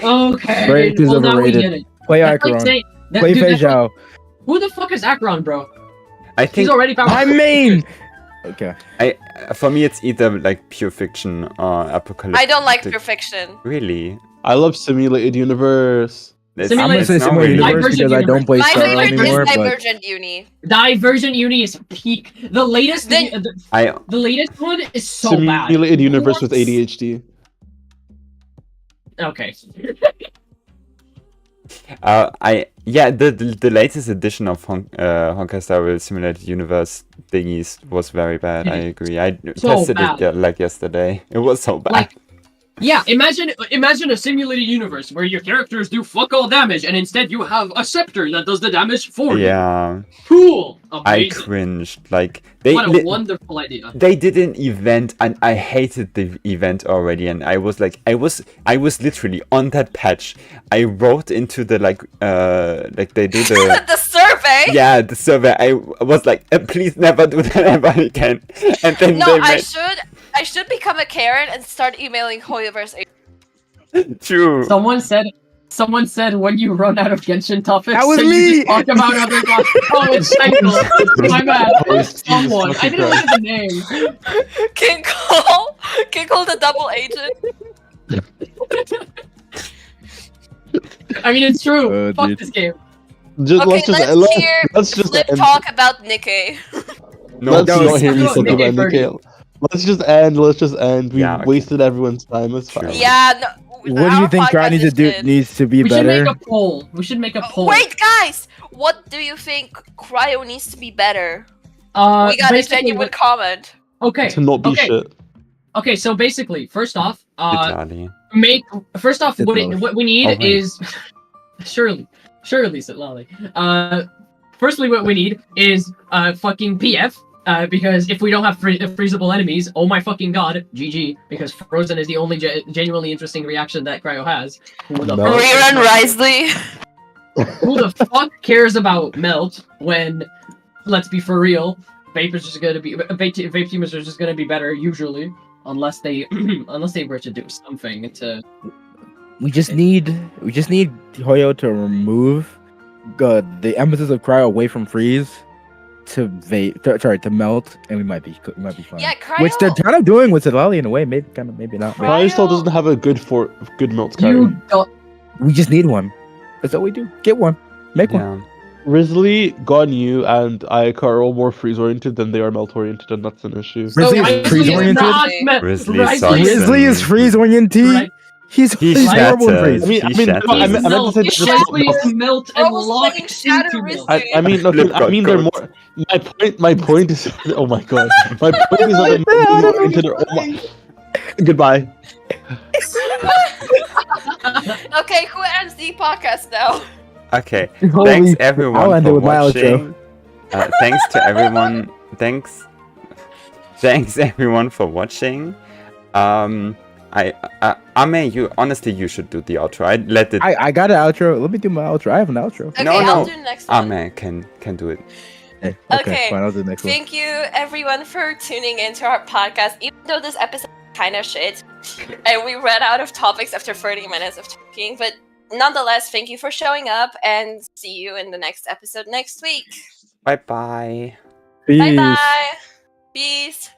Okay. Break is well, now we overrated. get it. Play That's like Acheron. saying, Play dude, that's like- Feijao. who the fuck is Acheron, bro? I He's think already powerful. I mean, okay. for me it's either like pure fiction or apocalyptic. I don't like Pure Fiction. Really. I love Simulated Universe. It's, I'm gonna it's say not Similar really- Universe Divergent because I don't play My Star Rail favorite anymore. is But Divergent Uni. Divergent Uni is peak. The latest, Then- the latest one is so bad. Simulated Universe with What? ADHD. Okay. The latest edition of Honkai Star Rail Simulated Universe thingies was very bad. I agree. I So tested bad. it like yesterday. It was so bad. Like, yeah, imagine a simulated universe where your characters do fuck all damage, and instead you have a scepter that does the damage for you. Yeah, Cool. I Amazing. cringed. Like they What a wonderful idea. they did an event and I hated the event already, and I was like I was literally on that patch. I wrote into the like they do the The survey. yeah, the survey. I was like, please never do that ever again. And then No, they I should become a Karen and start emailing HoYoverse. true. Someone said when you run out of Genshin topics, That was so you me! just talk about other gods. Oh, it's Kinkle. My bad. Jesus Someone. I fucking didn't Christ. have the name. Kinkle the double agent. I mean, it's true. Oh, Fuck dude. this game. Just, Okay, let's hear let's just Flip end. talk about Nikkei. No, Let's that not was- hear me Let's talk make it about Birdie. Nikkei. Let's just end. We Yeah, okay. wasted everyone's time. It's fine. True. Yeah. No, what do you our think Crowd podcast needs to is do? good. Needs to be We should better? make a poll. We should make a poll. Wait, guys. What do you think Cryo needs to be better? We got a basically genuine what- comment. Okay. To not be okay. shit. Okay. So basically, first off, Italy. Sit low. what we need Oh, wait. is surely sit lolly. Firstly, what we need is fucking PF. Because if we don't have freezable enemies, oh my fucking god, GG. Because Frozen is the only genuinely interesting reaction that Cryo has. Who the, No. fuck, Rerun Risley. who the fuck cares about Melt when, let's be for real, Vape teamers are just gonna be better usually, unless they were to do something to. We just need Hoyo to remove the emphasis of Cryo away from freeze to to melt, and we might be fine. Yeah, Cryo. Which they're kind of doing with Silali in a way, maybe not. Cryo- Cryo still doesn't have a good melt carry. You don't. We just need one. That's all we do. Get one. Make one. Yeah. Risley, Ganyu, and Ayaka are all more freeze oriented than they are melt oriented, and that's an issue. Risley is Risley freeze oriented. not Risley Risley sucks. is- Risley is freeze oriented. Right. He's horrible in praise. I mean, no, I meant to say He's that likely to melt and Almost lock playing Shadow into Wrist. melt. I mean, okay, I mean, they're more. My point is. Oh my god. My point is that they're more into their. Goodbye. Okay, who ends the podcast now? Okay. Holy Thanks shit, everyone I'll end it for with my watching. Thanks to everyone. Thanks everyone for watching. Ame, you should do the outro. I got an outro. Let me do my outro. I have an outro. Okay, No, I'll no. do the next one. Ame can do it. Okay. Fine, I'll do the next one. Thank you everyone for tuning into our podcast. Even though this episode is kind of shit, and we ran out of topics after 30 minutes of talking, but nonetheless, thank you for showing up, and see you in the next episode next week. Bye bye. Peace. Bye bye. Peace.